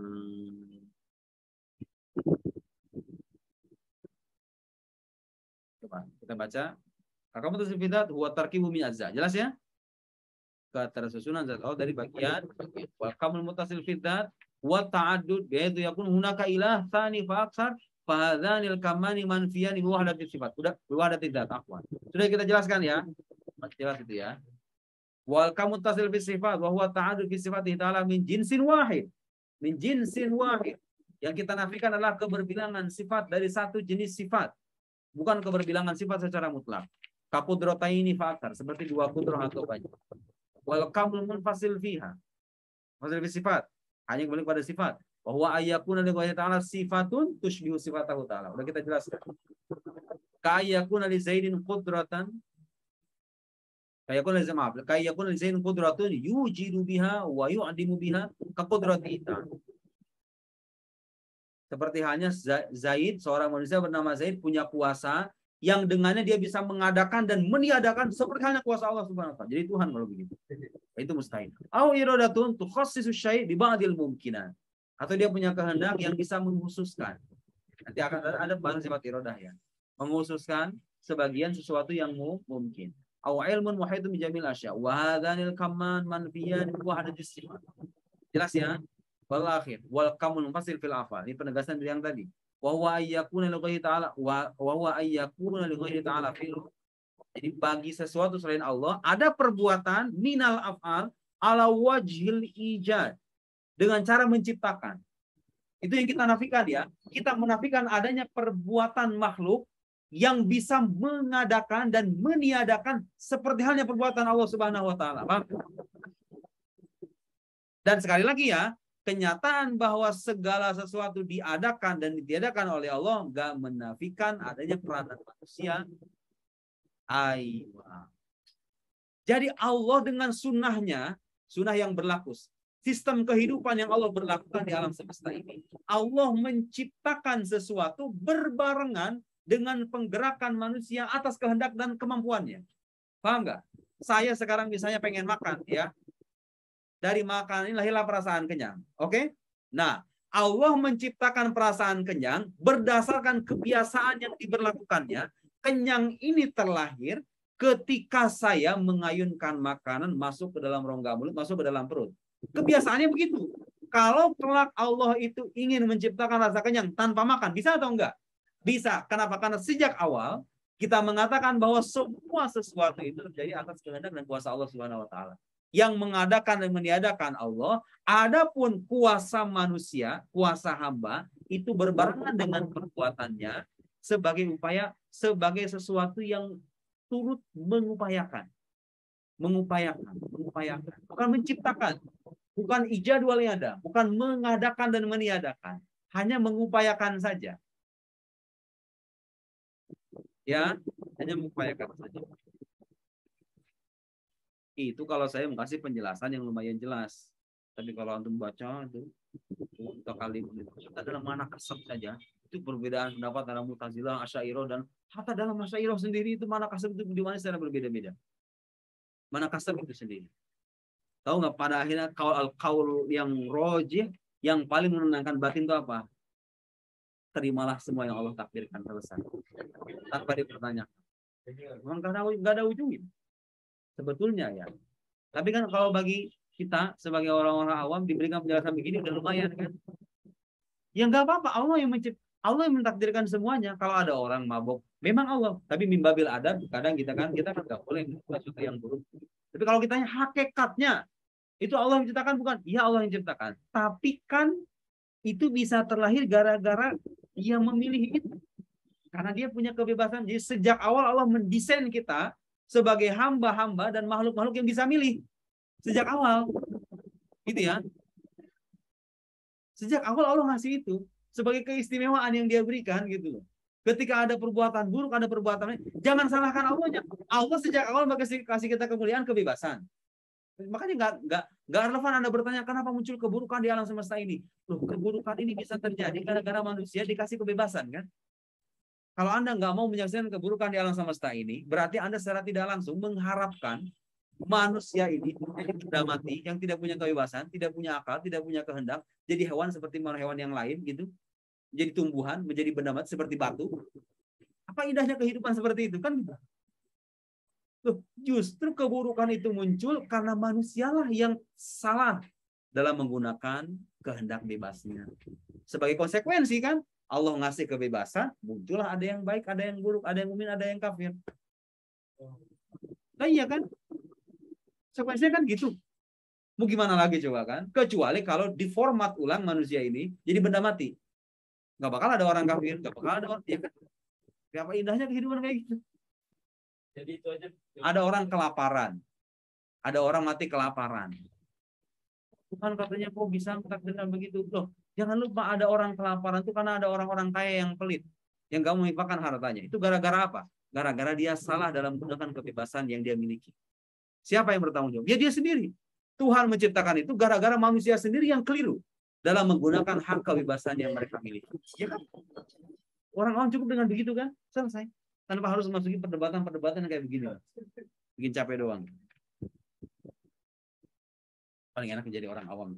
Coba kita baca. Kamutasil fidat huwa tarkibu min ajza. Jelas ya? Ketersusunan zat Allah dari bagian. Wa kamul mutasil fidat wa ta'addud, yaitu yakun hunaka ilah tsani fa aksar, fa hadzanil kamani manfiyani bi wahdatis sifat. Sudah, bi wahdatis zat, afwan. Sudah kita jelaskan ya. Jelas itu ya. Wal kamutasil fi sifat wa huwa ta'addud fi sifatihi ta'ala min jinsin wahid. Min jinsin wahid. Yang kita nafikan adalah keberbilangan sifat dari satu jenis sifat. Bukan keberbilangan sifat secara mutlak. Kaqudrataini fa aksar, seperti 2 kudrah atau banyak. Wal kamul munfasil fiha. Fasil fi sifat, hanya kembali pada sifat. Bahwa ayyakuna li ghairi ta'ala sifatun tushbihu sifatahu ta'ala. Udah kita jelaskan. Ka ayyakuna li zaidin qudratan. Kayyakuna li zaidin qudratun yujidu biha wa yu'dimu biha ka qudrati ta'ala. Seperti hanya Zaid, seorang manusia bernama Zaid, punya kuasa yang dengannya dia bisa mengadakan dan meniadakan seperti halnya kuasa Allah Subhanahu wa taala. Jadi Tuhan kalau begitu. Itu mustahil. Au iradatun tukhassisu syai' bi ba'dil mumkinat. Atau dia punya kehendak yang bisa mengkhususkan. Nanti akan ada bahasa sifat iradah ya. Mengkhususkan sebagian sesuatu yang mungkin. Au ilmun muhitun bi jamil asya. Wa hadzanil kamman manfiyan wa hadatis sifat. Jelas ya? Wal akhir wal kamul mufasil fil afal. Ini penegasan dari yang tadi. Wa huwa ayyakuna li ghairi ta'ala wa huwa ayyakuna li ghairi ta'ala fil. Jadi bagi sesuatu selain Allah ada perbuatan minal af'al ala wajhil ijad, dengan cara menciptakan. Itu yang kita nafikan ya. Kita menafikan adanya perbuatan makhluk yang bisa mengadakan dan meniadakan seperti halnya perbuatan Allah Subhanahu wa taala. Dan sekali lagi ya, kenyataan bahwa segala sesuatu diadakan dan ditiadakan oleh Allah enggak menafikan adanya peranan manusia. Jadi Allah dengan sunnahnya, sunnah yang berlaku, sistem kehidupan yang Allah berlakukan di alam semesta ini, Allah menciptakan sesuatu berbarengan dengan penggerakan manusia atas kehendak dan kemampuannya. Paham nggak? Saya sekarang misalnya pengen makan ya. Dari makanan ini lahirlah perasaan kenyang. Oke? Nah, Allah menciptakan perasaan kenyang berdasarkan kebiasaan yang diberlakukannya. Kenyang ini terlahir ketika saya mengayunkan makanan masuk ke dalam rongga mulut, masuk ke dalam perut. Kebiasaannya begitu. Kalau kelak Allah itu ingin menciptakan rasa kenyang tanpa makan, bisa atau enggak? Bisa. Kenapa? Karena sejak awal kita mengatakan bahwa semua sesuatu itu terjadi atas kehendak dan kuasa Allah Subhanahu wa taala. Yang mengadakan dan meniadakan Allah, adapun kuasa manusia, kuasa hamba itu berbarengan dengan perbuatannya sebagai upaya, sebagai sesuatu yang turut mengupayakan, bukan menciptakan, bukan ijad wal iada, bukan mengadakan dan meniadakan, hanya mengupayakan saja. Ya, hanya mengupayakan saja. Itu kalau saya mengasih penjelasan yang lumayan jelas. Tapi kalau antum baca itu untuk kali itu adalah mana kasab saja. Itu perbedaan pendapat antara Mu'tazilah, Asy'ariyah dan hatta dalam Asy'ariyah sendiri itu mana kasab itu di mana secara berbeda-beda. Mana kasab itu sendiri. Tahu nggak pada akhirnya kaul yang rojih yang paling menenangkan batin itu apa? Terimalah semua yang Allah takdirkan, selesai. Tanpa dipertanyakan. Memang nggak ada ujungnya. Sebetulnya ya. Tapi kan kalau bagi kita sebagai orang-orang awam diberikan penjelasan begini udah lumayan kan. Ya nggak apa-apa, Allah yang mentakdirkan semuanya. Kalau ada orang mabuk, memang Allah. Tapi mimbabil adab, kadang kita kan nggak boleh sesuatu yang buruk. Tapi kalau kita hakikatnya itu Allah yang menciptakan, bukan? Iya Allah yang menciptakan. Tapi kan itu bisa terlahir gara-gara dia memilih itu. Karena dia punya kebebasan. Jadi sejak awal Allah mendesain kita sebagai hamba-hamba dan makhluk-makhluk yang bisa milih. Sejak awal. Gitu ya. Sejak awal Allah ngasih itu. Sebagai keistimewaan yang dia berikan gitu. Ketika ada perbuatan buruk, ada perbuatan lain. Jangan salahkan Allahnya. Allah sejak awal kasih kita kemuliaan, kebebasan. Makanya nggak relevan Anda bertanya kenapa muncul keburukan di alam semesta ini. Loh, keburukan ini bisa terjadi gara-gara manusia dikasih kebebasan kan? Kalau Anda nggak mau menyaksikan keburukan di alam semesta ini, berarti Anda secara tidak langsung mengharapkan manusia ini yang sudah mati, yang tidak punya kebebasan, tidak punya akal, tidak punya kehendak, jadi hewan seperti hewan yang lain gitu, jadi tumbuhan, menjadi benda mati seperti batu. Apa indahnya kehidupan seperti itu kan? Loh, justru keburukan itu muncul karena manusialah yang salah dalam menggunakan kehendak bebasnya. Sebagai konsekuensi kan, Allah ngasih kebebasan, muncullah ada yang baik, ada yang buruk, ada yang mukmin, ada yang kafir. Nah iya kan? Konsekuensinya kan gitu. Mau gimana lagi coba kan? Kecuali kalau diformat ulang manusia ini jadi benda mati. Nggak bakal ada orang kafir, nggak bakal ada orang, ya kan? Apa indahnya kehidupan kayak gitu? Jadi itu aja. Ada orang kelaparan. Ada orang mati kelaparan. Tuhan katanya kok bisa mentakdirkan begitu? Loh, jangan lupa ada orang kelaparan itu karena ada orang-orang kaya yang pelit. Yang gak menginfakkan hartanya. Itu gara-gara apa? Gara-gara dia salah dalam menggunakan kebebasan yang dia miliki. Siapa yang bertanggung jawab? Ya dia sendiri. Tuhan menciptakan itu gara-gara manusia sendiri yang keliru dalam menggunakan hak kebebasan yang mereka miliki. Ya kan? Orang-orang cukup dengan begitu kan? Selesai. Tanpa harus memasuki perdebatan-perdebatan kayak begini. Bikin capek doang. Paling enak jadi orang awam.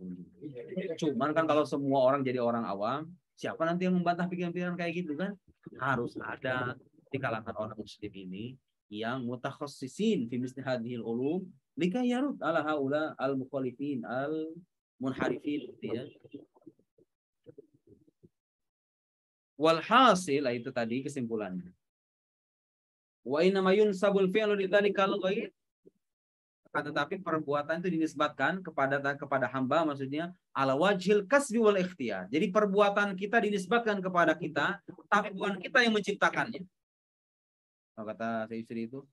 Cuman kan kalau semua orang jadi orang awam, siapa nanti yang membantah pikiran-pikiran kayak gitu kan? Harus ada di kalangan orang muslim ini yang mutakhassisin fi misli hadhil ulum likay yarud ala haula al mukhalifin al munharifin gitu ya. Walhasil itu tadi kesimpulannya. Wa inna ma yunsabul fi'lu lidzalikal ghair. Tetapi perbuatan itu dinisbatkan kepada hamba, maksudnya ala wajhil kasbi wal ikhtiyar. Jadi perbuatan kita dinisbatkan kepada kita, tapi bukan kita yang menciptakannya. Kalau kata istri itu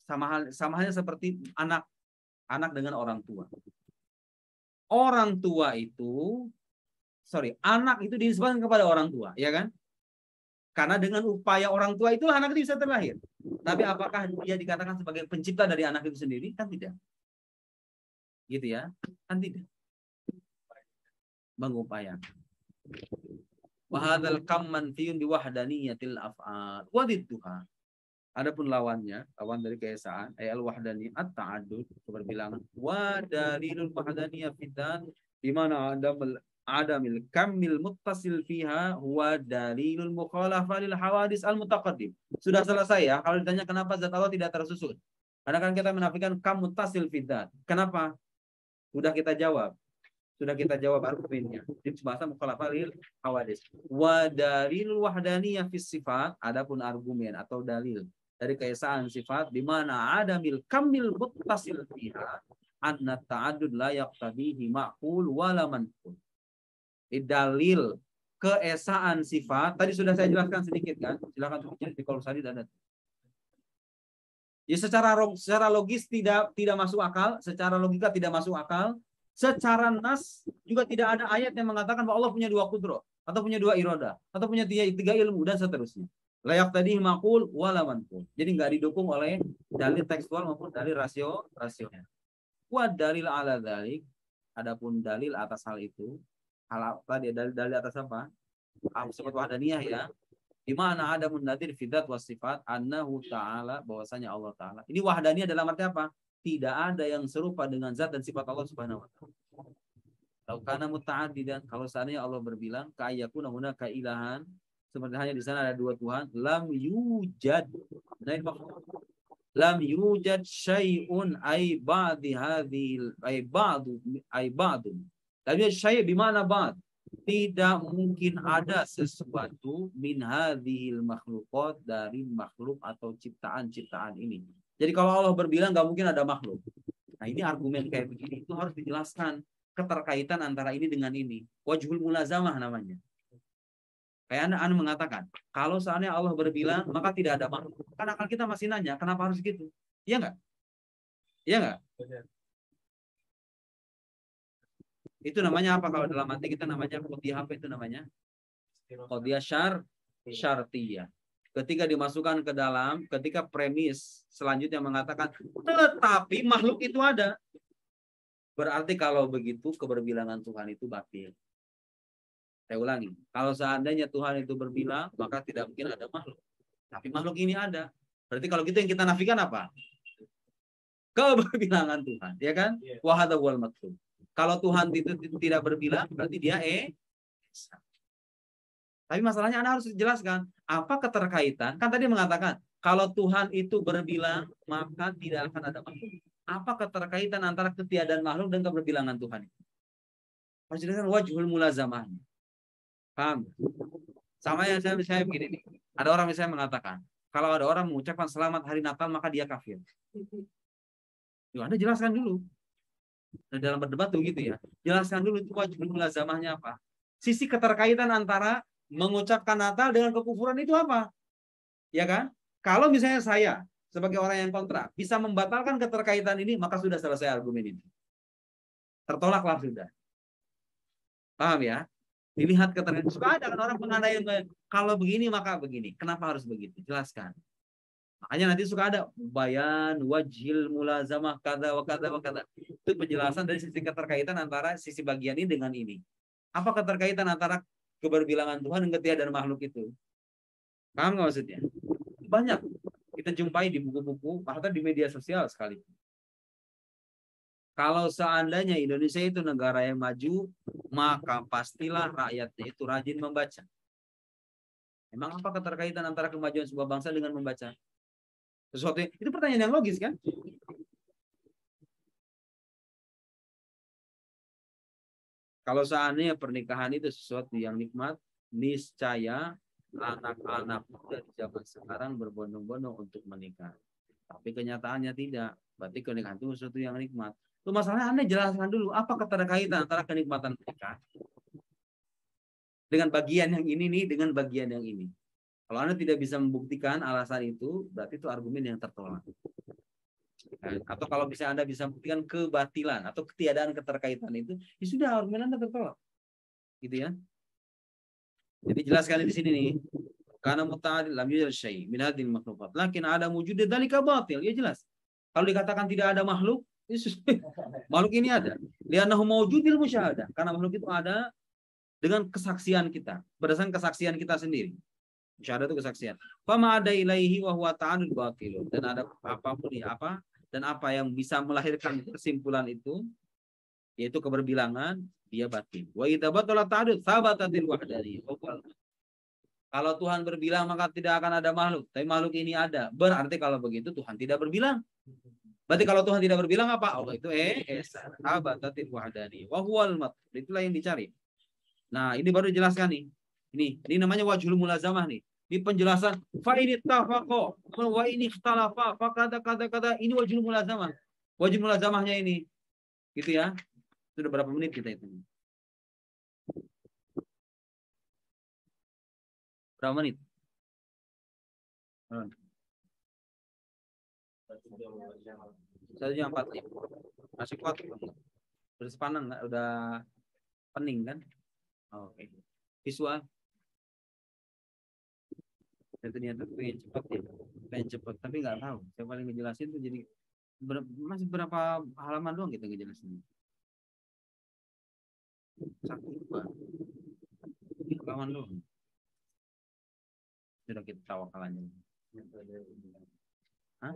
sama halnya seperti anak dengan orang tua. Anak itu dinisbatkan kepada orang tua, ya kan? Karena dengan upaya orang tua itulah anak itu bisa terlahir. Tapi apakah dia dikatakan sebagai pencipta dari anak itu sendiri? Kan tidak. Gitu ya. Kan tidak. Mengupayakan. Wahadal kam manfiyun biwahdaniyatil af'al. Wadidduha. Adapun lawan dari keesaan, ayat al-wahdani at-ta'addud, keberbilangan. Wa dalilul wahdaniyah fidzat di mana adamil kamil muttasil fiha huwa dalilul mukhalafah lil hawadis al mutaqaddim. Sudah selesai ya. Kalau ditanya kenapa zat Allah tidak tersusun. Karena kan kita menafikan kam muttasil fidzat. Kenapa? Sudah kita jawab. Sudah kita jawab argumennya. Di bahasa mukhalafah lil hawadits. Wa dalil wahdaniyah fis sifat, adapun argumen atau dalil dari keesaan sifat di mana ada mil kamil muttasil fiha anna ta'addud la yaqtadihi ma'qul wala manqul. Dalil keesaan sifat tadi sudah saya jelaskan sedikit kan. Silakan tulis di kolom tadi ada. Ya secara logis tidak masuk akal, secara logika tidak masuk akal. Secara nas juga tidak ada ayat yang mengatakan bahwa Allah punya dua kudro, atau punya dua iroda, atau punya tiga ilmu, dan seterusnya. Layak tadi makul walamanpun. Jadi nggak didukung oleh dalil tekstual maupun dalil rasionya. Wa dalil ala dalik. Adapun dalil atas hal itu, hal tadi dalil atas apa? Sifat wahdaniyah ya. Di mana ada munadir fidat wasifat annahu ta'ala, bahwasanya Allah Ta'ala. Ini wahdaniyah dalam arti apa? Tidak ada yang serupa dengan zat dan sifat Allah Subhanahu wa taala. Kalau kana muta'addidan, kalau seandainya Allah berbilang ka'ayyakuna hunaka ilahan, seperti hanya di sana ada dua Tuhan, lam yujad. Lam yujad syai'un ay ba'di hadhil ay ba'du. Lam yujad syai' bimana ba'd. Tidak mungkin ada sesuatu min hadhil makhluqat, dari makhluk atau ciptaan-ciptaan ini. Jadi kalau Allah berbilang nggak mungkin ada makhluk. Nah ini argumen kayak begini itu harus dijelaskan keterkaitan antara ini dengan ini. Wajhul mulazamah namanya. Kayak anda mengatakan kalau seandainya Allah berbilang maka tidak ada makhluk. Kan akal kita masih nanya kenapa harus gitu? Iya nggak? Iya nggak? Itu namanya apa kalau dalam arti kita namanya qadiyah apa itu namanya? Qadiyah syartiyah. Ketika dimasukkan ke dalam, ketika premis selanjutnya mengatakan tetapi makhluk itu ada. Berarti kalau begitu keberbilangan Tuhan itu batil. Saya ulangi, kalau seandainya Tuhan itu berbilang, maka tidak mungkin ada makhluk. Tapi makhluk ini ada. Berarti kalau gitu yang kita nafikan apa? Keberbilangan Tuhan, ya kan? Wa hadza wal matlub. Kalau Tuhan itu tidak berbilang, berarti dia esa. Tapi masalahnya Anda harus jelaskan apa keterkaitan. Kan tadi mengatakan kalau Tuhan itu berbilang maka tidak akan ada makhluk. Apa keterkaitan antara ketiadaan makhluk dan keberbilangan Tuhan itu? Harus jelaskan wajhul mulazamahnya. Paham? Sama yang saya begini nih. Ada orang misalnya mengatakan kalau ada orang mengucapkan selamat hari Natal maka dia kafir. Yuk, Anda jelaskan dulu. Nah, dalam berdebat tuh gitu ya. Jelaskan dulu itu wajhul mulazamahnya apa? Sisi keterkaitan antara mengucapkan Natal dengan kekufuran itu apa? Ya kan? Kalau misalnya saya sebagai orang yang kontra bisa membatalkan keterkaitan ini, maka sudah selesai argumen ini. Tertolaklah sudah. Paham ya? Dilihat keterkaitan. Suka ada kan orang pengandaian kalau begini maka begini. Kenapa harus begitu? Jelaskan. Makanya nanti suka ada bayan wajhil mulazamah kada wa kada wa kada. Itu penjelasan dari sisi keterkaitan antara sisi bagian ini dengan ini. Apa keterkaitan antara keberbilangan Tuhan dan ketiadaan makhluk itu? Paham nggak maksudnya? Banyak kita jumpai di buku-buku, bahkan di media sosial sekali. Kalau seandainya Indonesia itu negara yang maju, maka pastilah rakyatnya itu rajin membaca. Emang apa keterkaitan antara kemajuan sebuah bangsa dengan membaca? Sesuatu itu pertanyaan yang logis kan? Kalau seandainya pernikahan itu sesuatu yang nikmat, niscaya anak-anak muda di zaman sekarang berbondong-bondong untuk menikah. Tapi kenyataannya tidak. Berarti pernikahan itu sesuatu yang nikmat. Itu masalahnya Anda jelaskan dulu apa keterkaitan antara kenikmatan menikah dengan bagian yang ini nih dengan bagian yang ini. Kalau Anda tidak bisa membuktikan alasan itu, berarti itu argumen yang tertolak. Atau kalau bisa Anda bisa membuktikan kebatilan atau ketiadaan keterkaitan itu, ya sudah argumen Anda tertolak. Gitu ya. Jadi jelaskan di sini nih. Karena muta'adil lam yujad syai' min hadhil makhluqat. Lakin ada wujud dzalika batil. Ya jelas. Kalau dikatakan tidak ada makhluk, makhluk ini ada. Li'annahu mawjudil musyahadah. Karena makhluk itu ada dengan kesaksian kita, berdasarkan kesaksian kita sendiri. Musyahadah itu kesaksian. Fama ada ilaihi wa huwa ta'adul batil. Dan ada apapun ya apa dan apa yang bisa melahirkan kesimpulan itu yaitu keberbilangan, dia batil. Wa idza batala ta'adud tsabatatil wahdaniyah. Kalau Tuhan berbilang maka tidak akan ada makhluk, tapi makhluk ini ada. Berarti kalau begitu Tuhan tidak berbilang. Berarti kalau Tuhan tidak berbilang apa? Allah itu esa, abatatin wahdani, wa huwal matlub. Itulah yang dicari. Nah, ini baru dijelaskan nih. Ini namanya wajhul mulazamah nih. Ini penjelasan fa ini tafaqo wa ini ikhtalafa fa kata ini wajhul mulazamah. Wajhul mulazamahnya ini. Gitu ya. Sudah berapa menit kita itu? Berapa menit? 1:45. Masih kuat. Udah sepanang nggak? Udah pening kan? Oh, oke. Visual. Dan ternyata pengen cepat ya. Pengen cepat. Tapi nggak tahu. Saya paling ngejelasin tuh jadi masih berapa halaman doang kita ngejelasin. 1, 2 halaman doang. Sudah kita tawakalannya. Hah?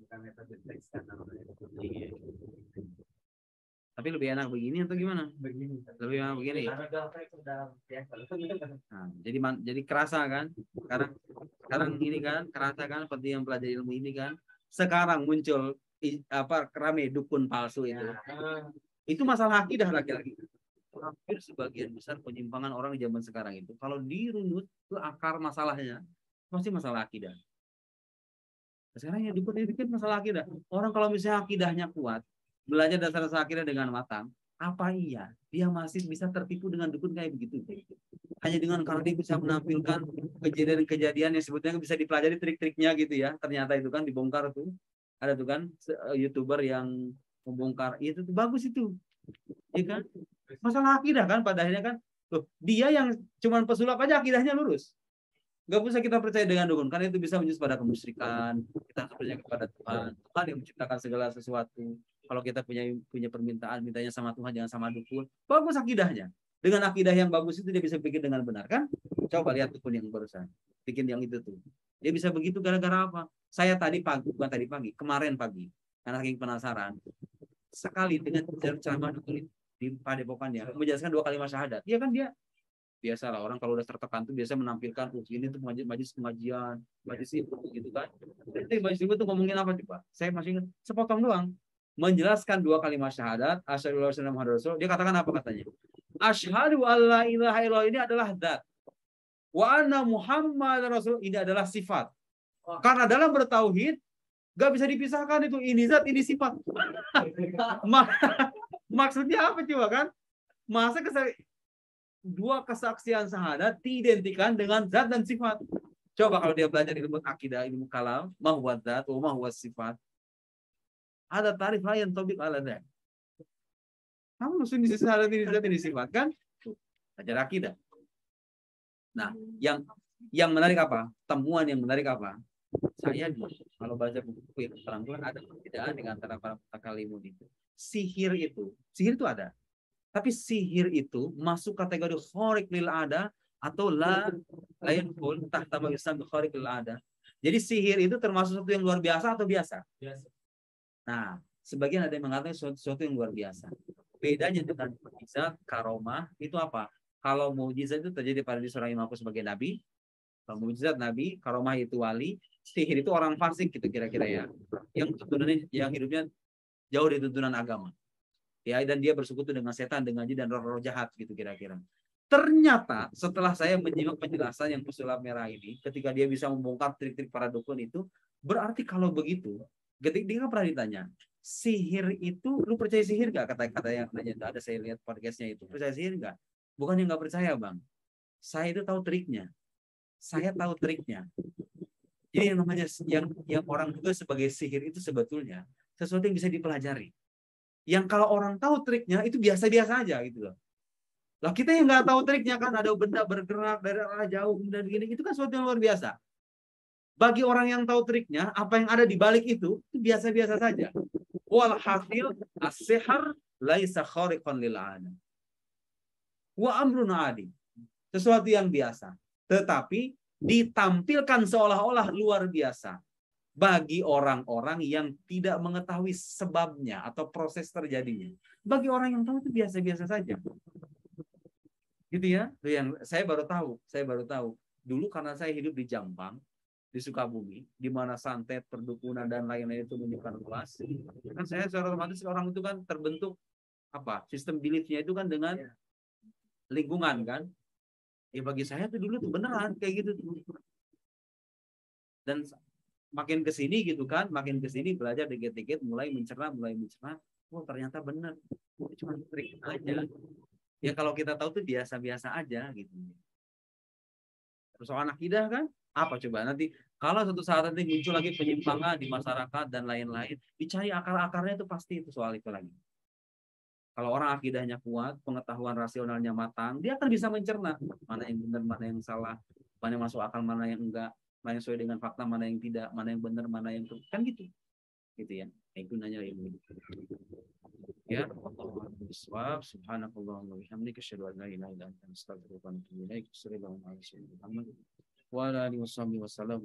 Bukan metode teks kan namanya. Iya. Tapi lebih enak begini atau gimana? Begini. Lebih enak begini ya. Nah, jadi kerasa kan? Sekarang ini kan kerasa kan seperti yang pelajari ilmu ini kan. Sekarang muncul rame dukun palsu itu. Itu masalah akidah laki-laki. Hampir sebagian besar penyimpangan orang zaman sekarang itu kalau dirunut ke akar masalahnya pasti masalah akidah. Sekarang yang dukun itu masalah akidah. Orang kalau misalnya akidahnya kuat, belajar dasar-dasar akidah dengan matang, apa iya dia masih bisa tertipu dengan dukun kayak begitu? Hanya dengan karena dia bisa menampilkan kejadian-kejadian yang sebetulnya bisa dipelajari trik-triknya gitu ya. Ternyata itu kan dibongkar tuh. Ada tuh kan YouTuber yang membongkar itu tuh bagus itu. Ya kan? Masalah akidah kan pada akhirnya kan. Loh, dia yang cuman pesulap aja akidahnya lurus. Gak bisa kita percaya dengan dukun karena itu bisa menjurus pada kemusyrikan. Kita harus percaya kepada Tuhan. Tuhan yang menciptakan segala sesuatu. Kalau kita punya permintaan, mintanya sama Tuhan, jangan sama dukun. Bagus akidahnya. Dengan akidah yang bagus itu dia bisa pikir dengan benar kan? Coba lihat dukun yang barusan. Bikin yang itu tuh. Dia bisa begitu gara-gara apa? Saya tadi pagi, bukan tadi pagi, kemarin pagi. Karena saking penasaran. Sekali dengan ceramah dukun di padepokannya menjelaskan 2 kalimat syahadat. Iya kan dia biasalah orang kalau udah tertekan tuh biasa menampilkan ini tuh majlis pengajian, majlis ibu gitu kan. Jadi majlis ibu tuh ngomongin apa coba? Saya masih ingat sepotong doang. Menjelaskan 2 kalimat syahadat, asyhadu an la ilaha illallah, dia katakan apa katanya? Asyhadu alla ilaha illallah ini adalah zat. Wa anna Muhammad Rasul ini adalah sifat. Karena dalam bertauhid gak bisa dipisahkan itu ini zat ini sifat. Maksudnya apa coba kan? Masa 2 kesaksian syahadat diidentikan dengan zat dan sifat. Coba kalau dia belajar ilmu akidah, ilmu kalam, mahwa zat, mahwa sifat. Ada tarif lain tobik ala zat. Kamu mesti di syahadat ini zat ini sifat kan? Belajar akidah. Nah, yang menarik apa? Temuan yang menarik apa? Saya kalau baca buku yang terang-terang ada perbedaan dengan antara para mutakalimun itu. Sihir itu ada. Tapi sihir itu masuk kategori khariq lil ada atau lain pun tahta ma'isam khariq lil ada. Jadi sihir itu termasuk sesuatu yang luar biasa atau biasa? Biasa. Nah, sebagian ada yang mengatakan sesuatu yang luar biasa. Bedanya dengan mukjizat, karomah itu apa? Kalau mukjizat itu terjadi pada seorang yang mengaku sebagai nabi, kalau mukjizat nabi, karomah itu wali, sihir itu orang fasik gitu kira-kira ya. Yang hidupnya jauh dari tuntunan agama. Ya, dan dia bersekutu dengan setan, dengan jin dan roh-roh jahat gitu kira-kira. Ternyata setelah saya menyimak penjelasan yang pesulap merah ini, ketika dia bisa membongkar trik-trik para dukun itu, berarti kalau begitu, dia pernah ditanya, sihir itu, lu percaya sihir gak? Kata yang nanya, ada saya lihat podcastnya itu, percaya sihir gak? Bukan yang gak percaya bang, saya itu tahu triknya. Saya tahu triknya. Jadi yang namanya yang orang juga sebagai sihir itu sebetulnya sesuatu yang bisa dipelajari. Yang kalau orang tahu triknya itu biasa-biasa aja gitu loh. Lah kita yang nggak tahu triknya kan ada benda bergerak dari arah jauh dan begini itu kan sesuatu yang luar biasa. Bagi orang yang tahu triknya, apa yang ada di balik itu biasa-biasa saja. Walhasil as-sihr laisa khariqan lil 'adam. Wa amrun 'adi. Sesuatu yang biasa, tetapi ditampilkan seolah-olah luar biasa. Bagi orang-orang yang tidak mengetahui sebabnya atau proses terjadinya. Bagi orang yang tahu itu biasa-biasa saja. Gitu ya. Itu yang saya baru tahu. Dulu karena saya hidup di Jampang, di Sukabumi, di mana santet, perdukunan dan lain-lain itu menyebar luas. Kan saya secara otomatis orang itu kan terbentuk apa? Sistem beliefnya itu kan dengan lingkungan kan. Ya bagi saya tuh dulu tuh beneran kayak gitu tuh. Dan makin ke sini gitu kan, makin ke sini belajar dikit-dikit mulai mencerna. Oh ternyata bener. Cuma trik aja. Ya kalau kita tahu tuh biasa-biasa aja gitu. Persoalan akidah kan apa coba nanti kalau suatu saat nanti muncul lagi penyimpangan di masyarakat dan lain-lain, dicari akar-akarnya itu pasti itu soal itu lagi. Kalau orang akidahnya kuat, pengetahuan rasionalnya matang, dia akan bisa mencerna mana yang benar, mana yang salah, mana yang masuk akal, mana yang enggak, mana yang sesuai dengan fakta, mana yang tidak, mana yang benar, mana yang kan gitu ya. Itu nanya ilmu. Ya, subhanakallahumma wa bihamdika asyhadu an la ilaha illa anta astaghfiruka wa atubu ilaik. Sallallahu alaihi wasallam wa ala alihi wasallam.